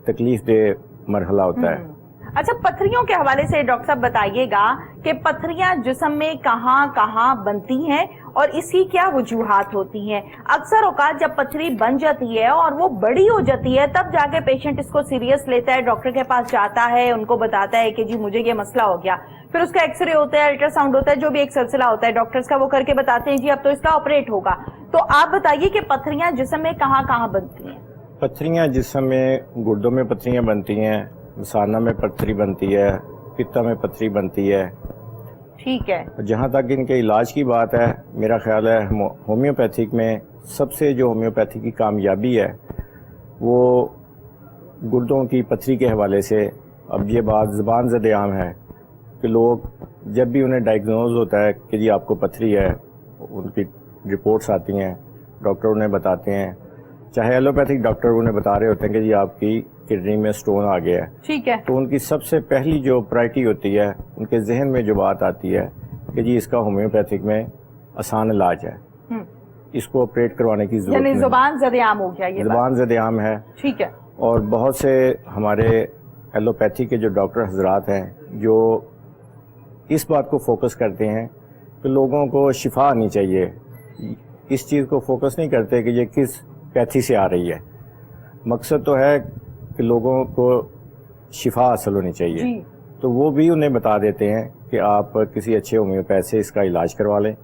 Speaker 1: تکلیف دہ مرحلہ ہوتا ہے۔
Speaker 2: اچھا پتھریوں کے حوالے سے ڈاکٹر صاحب بتائیے گا کہ پتھریاں جسم میں کہاں کہاں بنتی ہیں اور اس کی کیا وجوہات ہوتی ہیں؟ اکثر اوقات جب پتھری بن جاتی ہے اور وہ بڑی ہو جاتی ہے تب جا کے پیشنٹ اس کو سیریس لیتا ہے، ڈاکٹر کے پاس جاتا ہے، ان کو بتاتا ہے کہ جی مجھے یہ مسئلہ ہو گیا، پھر اس کا ایکس رے ہوتا ہے، الٹرا ساؤنڈ ہوتا ہے، جو بھی ایک سلسلہ ہوتا ہے ڈاکٹرز کا، وہ کر کے بتاتے ہیں جی اب تو اس کا آپریٹ ہوگا۔ تو آپ بتائیے کہ پتھریاں جسم میں کہاں کہاں بنتی ہیں؟
Speaker 1: پتھریاں جسم میں گردوں میں پتھریاں بنتی ہیں، مثانہ میں پتھری بنتی ہے، پتا میں پتھری بنتی ہے،
Speaker 2: ٹھیک ہے۔
Speaker 1: جہاں تک ان کے علاج کی بات ہے، میرا خیال ہے ہومیوپیتھک میں سب سے جو ہومیوپیتھی کی کامیابی ہے وہ گردوں کی پتھری کے حوالے سے، اب یہ بات زبان زد عام ہے کہ لوگ جب بھی انہیں ڈائگنوز ہوتا ہے کہ جی آپ کو پتھری ہے، ان کی رپورٹس آتی ہیں، ڈاکٹر انہیں بتاتے ہیں، چاہے ایلوپیتھک ڈاکٹر انہیں بتا رہے ہوتے ہیں کہ جی آپ کی کڈنی میں سٹون آ گیا ہے،
Speaker 2: ٹھیک ہے،
Speaker 1: تو ان کی سب سے پہلی جو پرائرٹی ہوتی ہے، ان کے ذہن میں جو بات آتی ہے کہ جی اس کا ہومیوپیتھک میں آسان علاج ہے، اس کو آپریٹ کروانے کی ضرورت
Speaker 2: یعنی
Speaker 1: نہیں۔
Speaker 2: زبان زد عام ہو گیا یہ
Speaker 1: زبان زد عام ہے،
Speaker 2: ٹھیک ہے،
Speaker 1: اور بہت سے ہمارے ایلوپیتھی کے جو ڈاکٹر حضرات ہیں جو اس بات کو فوکس کرتے ہیں کہ لوگوں کو شفا آنی چاہیے، اس چیز کو فوکس نہیں کرتے کہ یہ کس پیتھی سے آ رہی ہے، مقصد تو ہے کہ لوگوں کو شفا حاصل ہونی چاہیے۔
Speaker 2: جی
Speaker 1: تو وہ بھی انہیں بتا دیتے ہیں کہ آپ کسی اچھے ہومیوپیتھ سے اس کا علاج کروا لیں.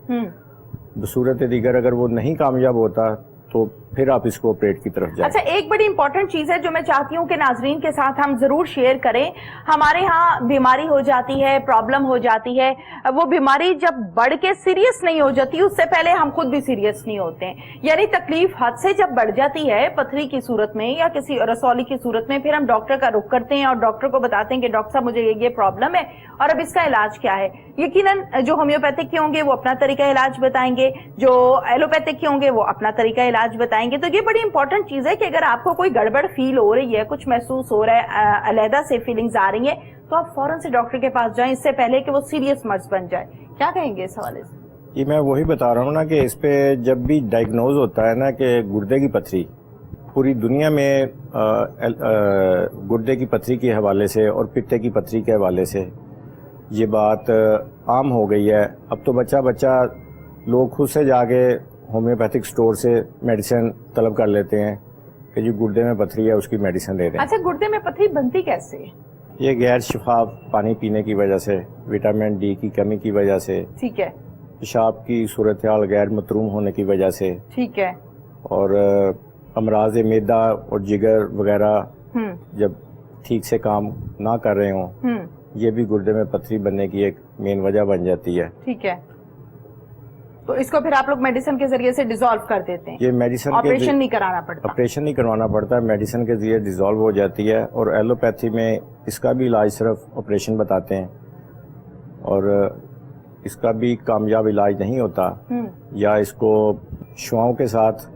Speaker 1: بصورت دیگر اگر وہ نہیں کامیاب ہوتا تو پھر آپ اس کو آپریٹ کی طرف جائیں.
Speaker 2: اچھا، ایک بڑی امپورٹنٹ چیز ہے جو میں چاہتی ہوں کہ ناظرین کے ساتھ ہم ضرور شیئر کریں. ہمارے ہاں بیماری ہو جاتی ہے، پرابلم ہو جاتی ہے، وہ بیماری جب بڑھ کے سیریس نہیں ہو جاتی اس سے پہلے ہم خود بھی سیریس نہیں ہوتے ہیں. یعنی تکلیف حد سے جب بڑھ جاتی ہے پتھری کی صورت میں یا کسی رسولی کی صورت میں، پھر ہم ڈاکٹر کا رخ کرتے ہیں اور ڈاکٹر کو بتاتے ہیں کہ ڈاکٹر صاحب مجھے یہ پرابلم ہے اور اب اس کا علاج کیا ہے. یقیناً جو ہومیوپیتھک کے ہوں گے وہ اپنا طریقہ علاج بتائیں گے، جو ایلوپیتھک کے ہوں گے وہ اپنا طریقہ علاج بتائیں گے. تو یہ بڑی امپورٹنٹ چیز ہے کہ اگر آپ کو کوئی گڑبڑ فیل ہو رہی ہے، کچھ محسوس ہو رہا ہے، علیحدہ سے فیلنگز آ رہی ہیں، تو آپ فوراً سے ڈاکٹر کے پاس جائیں اس سے پہلے کہ وہ سیریس مرض بن جائے. کیا کہیں گے اس حوالے سے؟
Speaker 1: جی میں وہی بتا رہا ہوں نا کہ اس پہ جب بھی ڈائگنوز ہوتا ہے نا کہ گردے کی پتھری، پوری دنیا میں گردے کی پتھری کے حوالے سے اور پتے کی پتھری کے حوالے سے یہ بات عام ہو گئی ہے. اب تو بچہ لوگ خود سے جا کے ہومیوپیتھک سٹور سے میڈیسن طلب کر لیتے ہیں کہ جو گردے میں پتھری ہے اس کی میڈیسن دے دیں.
Speaker 2: اچھا، گردے میں پتھری بنتی کیسے؟
Speaker 1: یہ غیر شفاف پانی پینے کی وجہ سے، وٹامن ڈی کی کمی کی وجہ سے،
Speaker 2: ٹھیک ہے،
Speaker 1: پیشاب کی صورتحال غیر متروم ہونے کی وجہ سے،
Speaker 2: ٹھیک ہے،
Speaker 1: اور امراض معدہ اور جگر وغیرہ جب ٹھیک سے کام نہ کر رہے ہوں، یہ بھی گردے میں پتھری بننے کی ایک مین وجہ بن جاتی ہے.
Speaker 2: ٹھیک ہے. تو اس کو پھر آپ لوگ میڈیسن کے ذریعے سے ڈیزالو کر دیتے ہیں؟
Speaker 1: یہ میڈیسن
Speaker 2: آپریشن نہیں کرانا پڑتا؟
Speaker 1: آپریشن نہیں کروانا پڑتا، میڈیسن کے ذریعے ڈیزالو ہو جاتی ہے. اور ایلوپیتھی میں اس کا بھی علاج صرف آپریشن بتاتے ہیں اور اس کا بھی کامیاب علاج نہیں ہوتا، یا اس کو شعاؤں کے ساتھ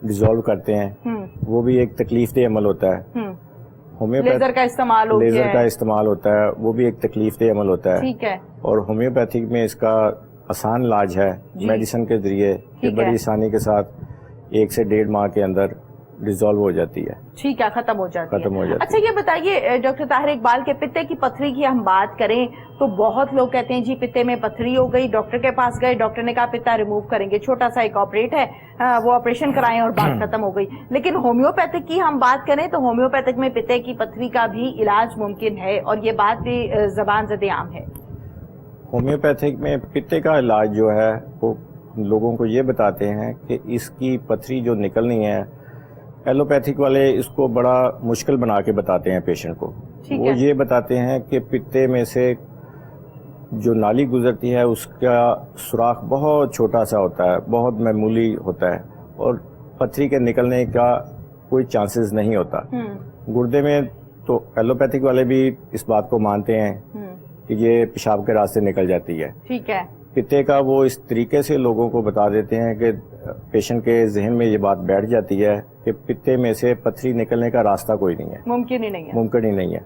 Speaker 1: ڈیزالو کرتے ہیں، وہ بھی ایک تکلیف دہ عمل ہوتا ہے.
Speaker 2: لیزر کا استعمال ہو گیا،
Speaker 1: لیزر کا استعمال ہوتا ہے، وہ بھی ایک تکلیف دہ عمل ہوتا ہے.
Speaker 2: ٹھیک ہے. اور
Speaker 1: ہومیوپیتھک میں اس کا آسان علاج ہے میڈیسن کے ذریعے کہ بڑی آسانی کے ساتھ 1 سے 1.5 ماہ کے اندر ڈیزالو ہو جاتی ہے.
Speaker 2: ٹھیک ہے، ختم ہو جاتی ہے. اچھا یہ بتائیے ڈاکٹر طاہر اقبال کے پتے کی پتھری کی ہم بات کریں تو بہت لوگ کہتے ہیں جی پتے میں پتھری ہو گئی، ڈاکٹر کے پاس گئے، ڈاکٹر نے کہا پتا ریموو کریں گے، چھوٹا سا ایک آپریٹ ہے، وہ آپریشن کرائیں اور بات ختم ہو گئی. لیکن ہومیوپیتھک کی ہم بات کریں تو ہومیوپیتھک میں پتے کی پتھری کا بھی علاج ممکن ہے اور یہ بات بھی زبان زد عام ہے.
Speaker 1: ہومیوپیتھک میں پتے کا علاج جو ہے وہ لوگوں کو یہ بتاتے ہیں کہ اس کی پتھری جو نکلنی ہے، ایلوپیتھک والے اس کو بڑا مشکل بنا کے بتاتے ہیں پیشنٹ کو. وہ یہ بتاتے ہیں کہ پتے میں سے جو نالی گزرتی ہے اس کا سوراخ بہت چھوٹا سا ہوتا ہے، بہت معمولی ہوتا ہے اور پتھری کے نکلنے کا کوئی چانسز نہیں ہوتا. گردے میں تو ایلوپیتھک والے بھی اس بات کو مانتے ہیں کہ یہ پیشاب کے راستے نکل جاتی ہے.
Speaker 2: ٹھیک ہے.
Speaker 1: پتے کا وہ اس طریقے سے لوگوں کو بتا دیتے ہیں کہ پیشنٹ کے ذہن میں یہ بات بیٹھ جاتی ہے کہ پتے میں سے پتھری نکلنے کا راستہ کوئی نہیں ہے،
Speaker 2: ممکن ہی نہیں ہے.
Speaker 1: ممکن ہی نہیں ہے.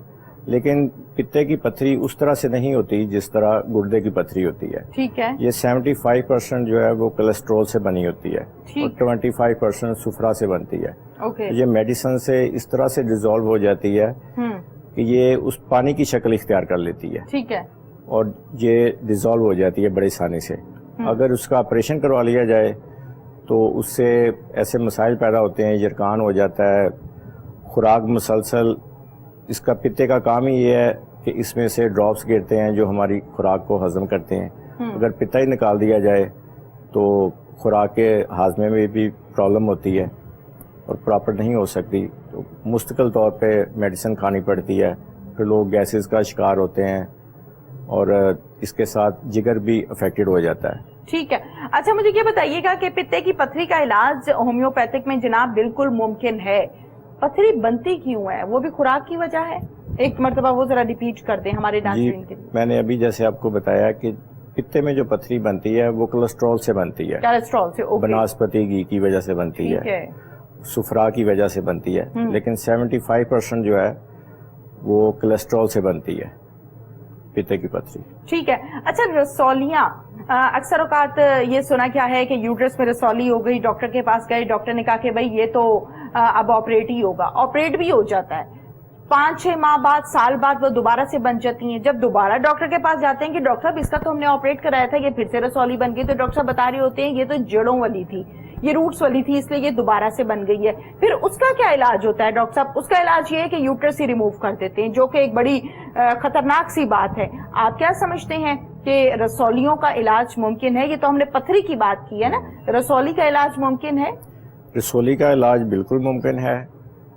Speaker 1: لیکن پتے کی پتھری اس طرح سے نہیں ہوتی جس طرح گردے کی پتھری ہوتی ہے.
Speaker 2: ٹھیک ہے.
Speaker 1: یہ 75% جو ہے وہ کولیسٹرول سے بنی ہوتی ہے اور 25% سفرا سے بنتی ہے. یہ میڈیسن سے اس طرح سے ڈیزالو ہو جاتی ہے کہ یہ اس پانی کی شکل اختیار کر لیتی ہے.
Speaker 2: ٹھیک ہے.
Speaker 1: اور یہ ڈیزالو ہو جاتی ہے بڑی آسانی سے. اگر اس کا آپریشن کروا لیا جائے تو اس سے ایسے مسائل پیدا ہوتے ہیں، یرقان ہو جاتا ہے، خوراک مسلسل. اس کا پتے کا کام ہی یہ ہے کہ اس میں سے ڈراپس گرتے ہیں جو ہماری خوراک کو ہضم کرتے ہیں. اگر پتا ہی نکال دیا جائے تو خوراک کے ہاضمے میں بھی پرابلم ہوتی ہے اور پراپر نہیں ہو سکتی، تو مستقل طور پہ میڈیسن کھانی پڑتی ہے. پھر لوگ گیسز کا شکار ہوتے ہیں اور اس کے ساتھ جگر بھی افیکٹڈ ہو جاتا ہے.
Speaker 2: ٹھیک ہے. اچھا مجھے یہ بتائیے گا کہ پتے کی پتھری کا علاج ہومیوپیتھک میں جناب بالکل ممکن ہے. پتھری بنتی کیوں ہے؟ وہ بھی خوراک کی وجہ ہے؟ ایک مرتبہ وہ ذرا ریپیٹ کر دیں ہمارے ناظرین کے لیے.
Speaker 1: میں نے ابھی جیسے آپ کو بتایا کہ پتے میں جو پتھری بنتی ہے وہ کولیسٹرول سے بنتی ہے.
Speaker 2: کولیسٹرول سے؟
Speaker 1: بناسپتی گھی کی وجہ سے بنتی ہے، سفرا کی وجہ سے بنتی ہے. لیکن 75% جو ہے وہ کولیسٹرول سے بنتی ہے پتے کی پتھری.
Speaker 2: ٹھیک ہے. اچھا رسولیاں، اکثر اوقات یہ سنا کیا ہے کہ یوٹرس میں رسولی ہو گئی، ڈاکٹر کے پاس گئے، ڈاکٹر نے کہا کہ بھائی یہ تو اب آپریٹ ہی ہوگا. آپریٹ بھی ہو جاتا ہے، 5-6 ماہ بعد، سال بعد وہ دوبارہ سے بن جاتی ہیں. جب دوبارہ ڈاکٹر کے پاس جاتے ہیں کہ ڈاکٹر صاحب اس کا تو ہم نے آپریٹ کرایا تھا، یہ پھر سے رسولی بن گئی، تو ڈاکٹر صاحب بتا رہے ہوتے ہیں یہ تو جڑوں والی تھی. یہ روٹس والی تھی اس لیے یہ دوبارہ سے بن گئی ہے. پھر اس کا کیا علاج ہوتا ہے ڈاکٹر صاحب؟ اس کا علاج یہ ہے کہ یوٹرس ہی ریموو کر دیتے ہیں، جو کہ ایک بڑی خطرناک سی بات ہے. آپ کیا سمجھتے ہیں کہ رسولیوں کا علاج ممکن ہے؟ یہ تو ہم نے پتھری کی بات کی ہے نا، رسولی کا علاج ممکن ہے؟
Speaker 1: رسولی کا علاج بالکل ممکن ہے.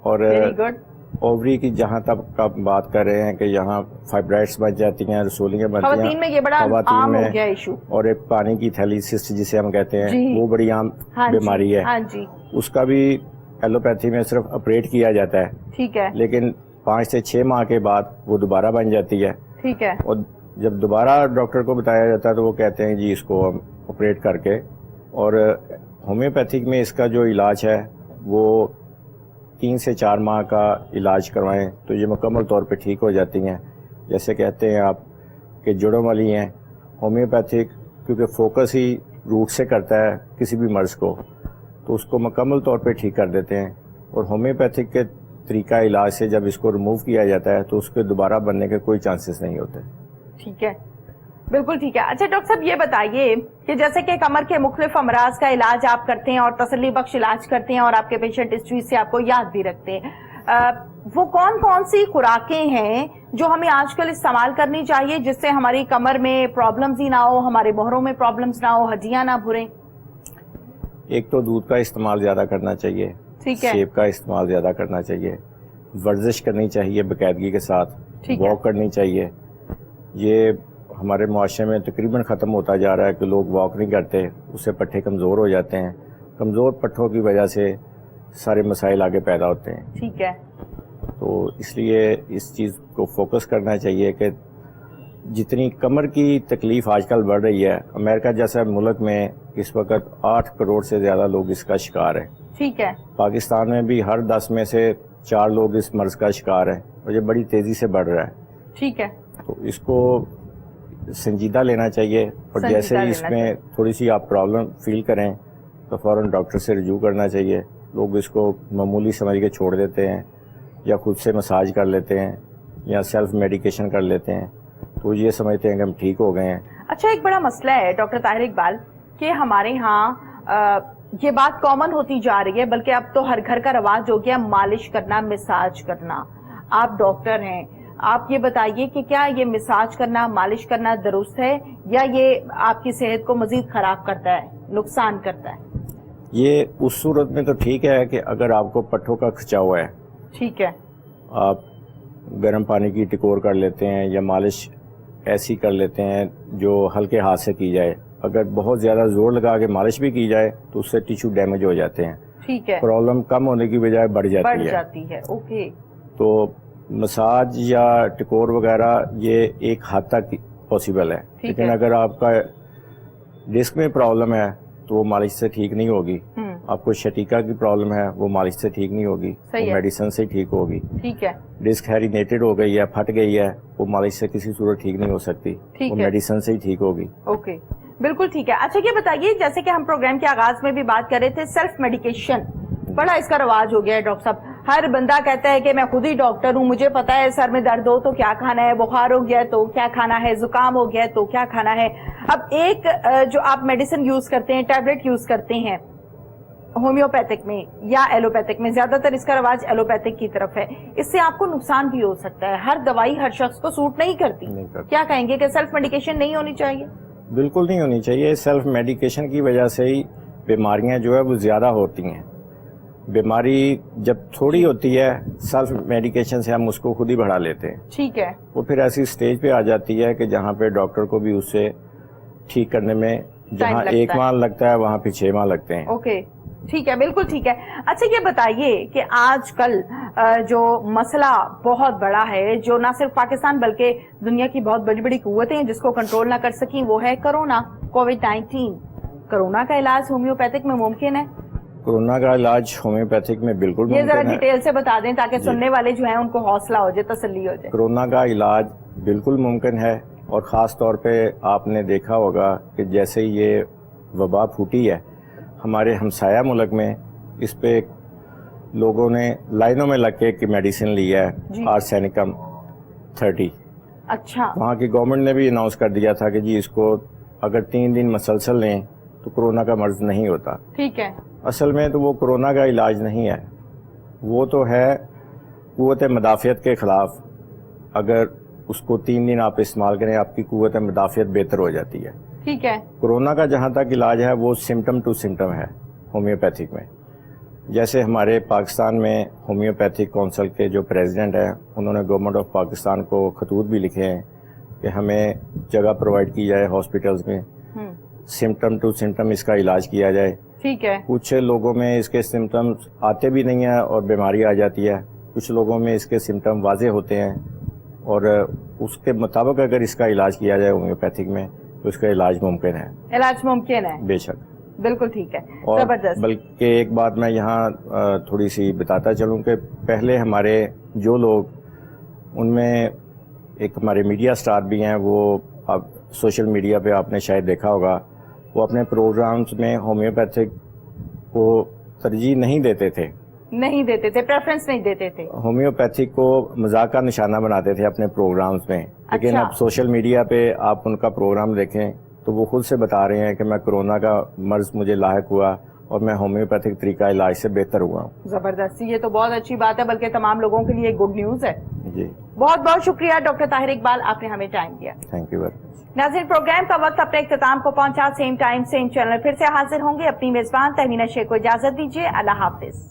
Speaker 1: اور
Speaker 2: ویری گڈ.
Speaker 1: اووری کی جہاں تک آپ بات کر رہے ہیں کہ یہاں فائبرائڈس بن جاتی ہیں، رسولیاں بنتی ہیں
Speaker 2: خواتین میں یہ بڑا عام ہو گیا ایشو.
Speaker 1: اور ایک پانی کی تھیلی سسٹ جسے ہم کہتے ہیں
Speaker 2: جی.
Speaker 1: وہ بڑی عام بیماری ہے.
Speaker 2: ہاں جی.
Speaker 1: اس کا بھی ایلوپیتھی میں صرف آپریٹ کیا جاتا ہے.
Speaker 2: ٹھیک ہے.
Speaker 1: لیکن 5 سے 6 ماہ کے بعد وہ دوبارہ بن جاتی ہے.
Speaker 2: ٹھیک ہے.
Speaker 1: اور جب دوبارہ ڈاکٹر کو بتایا جاتا ہے تو وہ کہتے ہیں جی اس کو ہم آپریٹ کر کے. اور ہومیوپیتھک میں اس کا جو علاج ہے وہ 3 سے 4 ماہ کا علاج کروائیں تو یہ مکمل طور پہ ٹھیک ہو جاتی ہیں. جیسے کہتے ہیں آپ کہ جڑوں والی ہیں. ہومیوپیتھک کیونکہ فوکس ہی روٹ سے کرتا ہے کسی بھی مرض کو، تو اس کو مکمل طور پہ ٹھیک کر دیتے ہیں. اور ہومیوپیتھک کے طریقہ علاج سے جب اس کو ریموو کیا جاتا ہے تو اس کے دوبارہ بننے کے کوئی چانسز نہیں ہوتے.
Speaker 2: ٹھیک ہے، بالکل ٹھیک ہے. اچھا ڈاکٹر صاحب یہ بتائیے کہ جیسے کہ کمر کے مختلف امراض کا علاج آپ کرتے ہیں اور تسلی بخش علاج کرتے ہیں اور آپ کے پیشنٹ ہسٹری سے آپ کو یاد بھی رکھتے ہیں، وہ کون کون سی خوراکیں ہیں جو ہمیں آج کل استعمال کرنی چاہیے جس سے ہماری کمر میں پرابلمز ہی نہ ہو، ہمارے بہروں میں پرابلمز نہ ہو، ہڈیاں نہ بھریں؟
Speaker 1: ایک تو دودھ کا استعمال زیادہ کرنا چاہیے.
Speaker 2: ٹھیک ہے.
Speaker 1: سیب کا استعمال زیادہ کرنا چاہیے. ورزش کرنی چاہیے باقاعدگی کے ساتھ. واک کرنی چاہیے. یہ ہمارے معاشرے میں تقریباً ختم ہوتا جا رہا ہے کہ لوگ واک نہیں کرتے، اس سے پٹھے کمزور ہو جاتے ہیں. کمزور پٹھوں کی وجہ سے سارے مسائل آگے پیدا ہوتے ہیں.
Speaker 2: ٹھیک ہے.
Speaker 1: تو اس لیے اس چیز کو فوکس کرنا چاہیے کہ جتنی کمر کی تکلیف آج کل بڑھ رہی ہے، امریکہ جیسا ملک میں اس وقت 8 کروڑ سے زیادہ لوگ اس کا شکار ہیں.
Speaker 2: ٹھیک ہے.
Speaker 1: پاکستان میں بھی ہر 10 میں سے 4 لوگ اس مرض کا شکار ہیں اور یہ بڑی تیزی سے بڑھ رہا ہے.
Speaker 2: ٹھیک ہے.
Speaker 1: تو اس کو سنجیدہ لینا چاہیے اور جیسے ہی اس میں تھوڑی سی آپ پرابلم فیل کریں تو فوراً ڈاکٹر سے رجوع کرنا چاہیے. لوگ اس کو معمولی سمجھ کے چھوڑ دیتے ہیں یا خود سے مساج کر لیتے ہیں یا سیلف میڈیکیشن کر لیتے ہیں، تو یہ سمجھتے ہیں کہ ہم ٹھیک ہو گئے ہیں.
Speaker 2: اچھا ایک بڑا مسئلہ ہے ڈاکٹر طاہر اقبال کہ ہمارے ہاں یہ بات کامن ہوتی جا رہی ہے، بلکہ اب تو ہر گھر کا رواج ہو گیا مالش کرنا، مساج کرنا. آپ ڈاکٹر ہیں، آپ یہ بتائیے کہ کیا یہ مساج کرنا، مالش کرنا درست ہے یا یہ آپ کی صحت کو مزید خراب کرتا ہے، نقصان کرتا ہے؟
Speaker 1: یہ اس صورت میں تو ٹھیک ہے کہ اگر آپ کو پٹھوں کا کھچاؤ ہے،
Speaker 2: ٹھیک ہے،
Speaker 1: آپ گرم پانی کی ٹکور کر لیتے ہیں یا مالش ایسی کر لیتے ہیں جو ہلکے ہاتھ سے کی جائے. اگر بہت زیادہ زور لگا کے مالش بھی کی جائے تو اس سے ٹیشو ڈیمیج ہو جاتے ہیں.
Speaker 2: ٹھیک ہے.
Speaker 1: پرابلم کم ہونے کی بجائے بڑھ جاتی ہے.
Speaker 2: اوکے.
Speaker 1: تو مساج یا ٹکور وغیرہ یہ ایک حد تک پاسبل ہے، لیکن اگر آپ کا ڈسک میں پرابلم ہے تو وہ مالش سے ٹھیک نہیں ہوگی. آپ کو شٹیکا کی پرابلم ہے وہ مالش سے ٹھیک نہیں ہوگی، وہ میڈیسن سے ٹھیک ہوگی.
Speaker 2: ٹھیک ہے. ڈسک
Speaker 1: ہیرینیٹڈ ہو گئی ہے، پھٹ گئی ہے، وہ مالش سے کسی صورت ٹھیک نہیں ہو سکتی، وہ میڈیسن سے ہی ٹھیک ہوگی.
Speaker 2: اوکے، بالکل ٹھیک ہے. اچھا یہ بتائیے جیسے کہ ہم پروگرام کے آغاز میں بھی بات کر رہے تھے، سیلف میڈیکیشن بڑا اس کا رواج ہو گیا ہے ڈاکٹر صاحب. ہر بندہ کہتا ہے کہ میں خود ہی ڈاکٹر ہوں، مجھے پتا ہے سر میں درد ہو تو کیا کھانا ہے، بخار ہو گیا تو کیا کھانا ہے، زکام ہو گیا تو کیا کھانا ہے. اب ایک جو آپ میڈیسن یوز کرتے ہیں، ٹیبلٹ یوز کرتے ہیں ہومیوپیتھک میں یا ایلوپیتھک میں، زیادہ تر اس کا رواج ایلوپیتھک کی طرف ہے، اس سے آپ کو نقصان بھی ہو سکتا ہے. ہر دوائی ہر شخص کو سوٹ نہیں کرتی. کیا کہیں گے کہ سیلف میڈیکیشن نہیں ہونی چاہیے؟
Speaker 1: بالکل نہیں ہونی چاہیے. سیلف میڈیکیشن کی وجہ سے ہی بیماریاں جو ہے وہ زیادہ ہوتی ہیں. بیماری جب تھوڑی ہوتی ہے سیلف میڈیکیشن سے ہم اس کو خود ہی بڑھا لیتے ہیں.
Speaker 2: ٹھیک ہے. وہ
Speaker 1: پھر ایسی سٹیج پہ آ جاتی ہے کہ جہاں پہ ڈاکٹر کو بھی اس سے ٹھیک کرنے میں جہاں 1 ماہ لگتا ہے وہاں پہ 6 ماہ لگتے ہیں.
Speaker 2: اوکے ٹھیک ہے، بالکل ٹھیک ہے. اچھا یہ بتائیے کہ آج کل جو مسئلہ بہت بڑا ہے جو نہ صرف پاکستان بلکہ دنیا کی بہت بڑی بڑی قوتیں ہیں جس کو کنٹرول نہ کر سکیں، وہ ہے کرونا، کووڈ-19. کرونا کا علاج ہومیوپیتھک میں ممکن ہے؟
Speaker 1: کرونا کا علاج ہومیوپیتھک میں بالکل ممکن ہے.
Speaker 2: یہ ذرا ڈیٹیل سے بتا دیں تاکہ سننے والے جو ہیں ان کو حوصلہ ہو جائے، تسلی ہو جائے.
Speaker 1: کرونا کا علاج بالکل ممکن ہے اور خاص طور پہ آپ نے دیکھا ہوگا کہ جیسے یہ وبا پھوٹی ہے ہمارے ہمسایہ ملک میں، اس پہ لوگوں نے لائنوں میں لگ کے میڈیسن لی ہے، آرسینکم 30.
Speaker 2: اچھا.
Speaker 1: وہاں کی گورنمنٹ نے بھی اناؤنس کر دیا تھا کہ جی اس کو اگر 3 دن مسلسل لیں تو کرونا کا مرض نہیں ہوتا.
Speaker 2: ٹھیک ہے.
Speaker 1: اصل میں تو وہ کورونا کا علاج نہیں ہے، وہ تو ہے قوت مدافعت کے خلاف. اگر اس کو 3 دن آپ استعمال کریں آپ کی قوت مدافعت بہتر ہو جاتی ہے.
Speaker 2: ٹھیک ہے.
Speaker 1: کورونا کا جہاں تک علاج ہے وہ سمٹم ٹو سمٹم ہے ہومیوپیتھک میں. جیسے ہمارے پاکستان میں ہومیوپیتھک کونسل کے جو پریزیڈنٹ ہیں انہوں نے گورنمنٹ آف پاکستان کو خطوط بھی لکھے ہیں کہ ہمیں جگہ پرووائڈ کی جائے ہاسپٹلز میں، سمٹم ٹو سمٹم اس کا علاج کیا جائے.
Speaker 2: ٹھیک ہے.
Speaker 1: کچھ لوگوں میں اس کے سمٹمز آتے بھی نہیں ہیں اور بیماری آ جاتی ہے، کچھ لوگوں میں اس کے سمٹم واضح ہوتے ہیں اور اس کے مطابق اگر اس کا علاج کیا جائے ہومیوپیتھک میں تو اس کا علاج ممکن ہے.
Speaker 2: علاج ممکن ہے.
Speaker 1: بے شک.
Speaker 2: بالکل ٹھیک ہے.
Speaker 1: اور
Speaker 2: زبردست.
Speaker 1: بلکہ ایک بات میں یہاں تھوڑی سی بتاتا چلوں کہ پہلے ہمارے جو لوگ، ان میں ایک ہمارے میڈیا سٹار بھی ہیں، وہ اب سوشل میڈیا پہ آپ نے شاید دیکھا ہوگا، وہ اپنے پروگرامز میں ہومیوپیتھک کو ترجیح نہیں دیتے تھے،
Speaker 2: پریفرنس نہیں دیتے تھے،
Speaker 1: ہومیوپیتھک کو مذاق کا نشانہ بناتے تھے اپنے پروگرامز میں. لیکن اب سوشل میڈیا پہ آپ ان کا پروگرام دیکھیں تو وہ خود سے بتا رہے ہیں کہ میں کورونا کا مرض مجھے لاحق ہوا اور میں ہومیوپیتھک طریقہ علاج سے بہتر ہوا ہوں.
Speaker 2: زبردست. یہ تو بہت اچھی بات ہے، بلکہ تمام لوگوں کے لیے گڈ نیوز ہے.
Speaker 1: جی
Speaker 2: بہت بہت شکریہ ڈاکٹر طاہر اقبال، آپ نے ہمیں ٹائم دیا.
Speaker 1: Thank you very much.
Speaker 2: ناظرین، پروگرام کا وقت اپنے اختتام کو پہنچا. سیم ٹائم سیم چینل پھر سے حاضر ہوں گے. اپنی میزبان تہمینہ شیخ کو اجازت دیجیے. اللہ حافظ.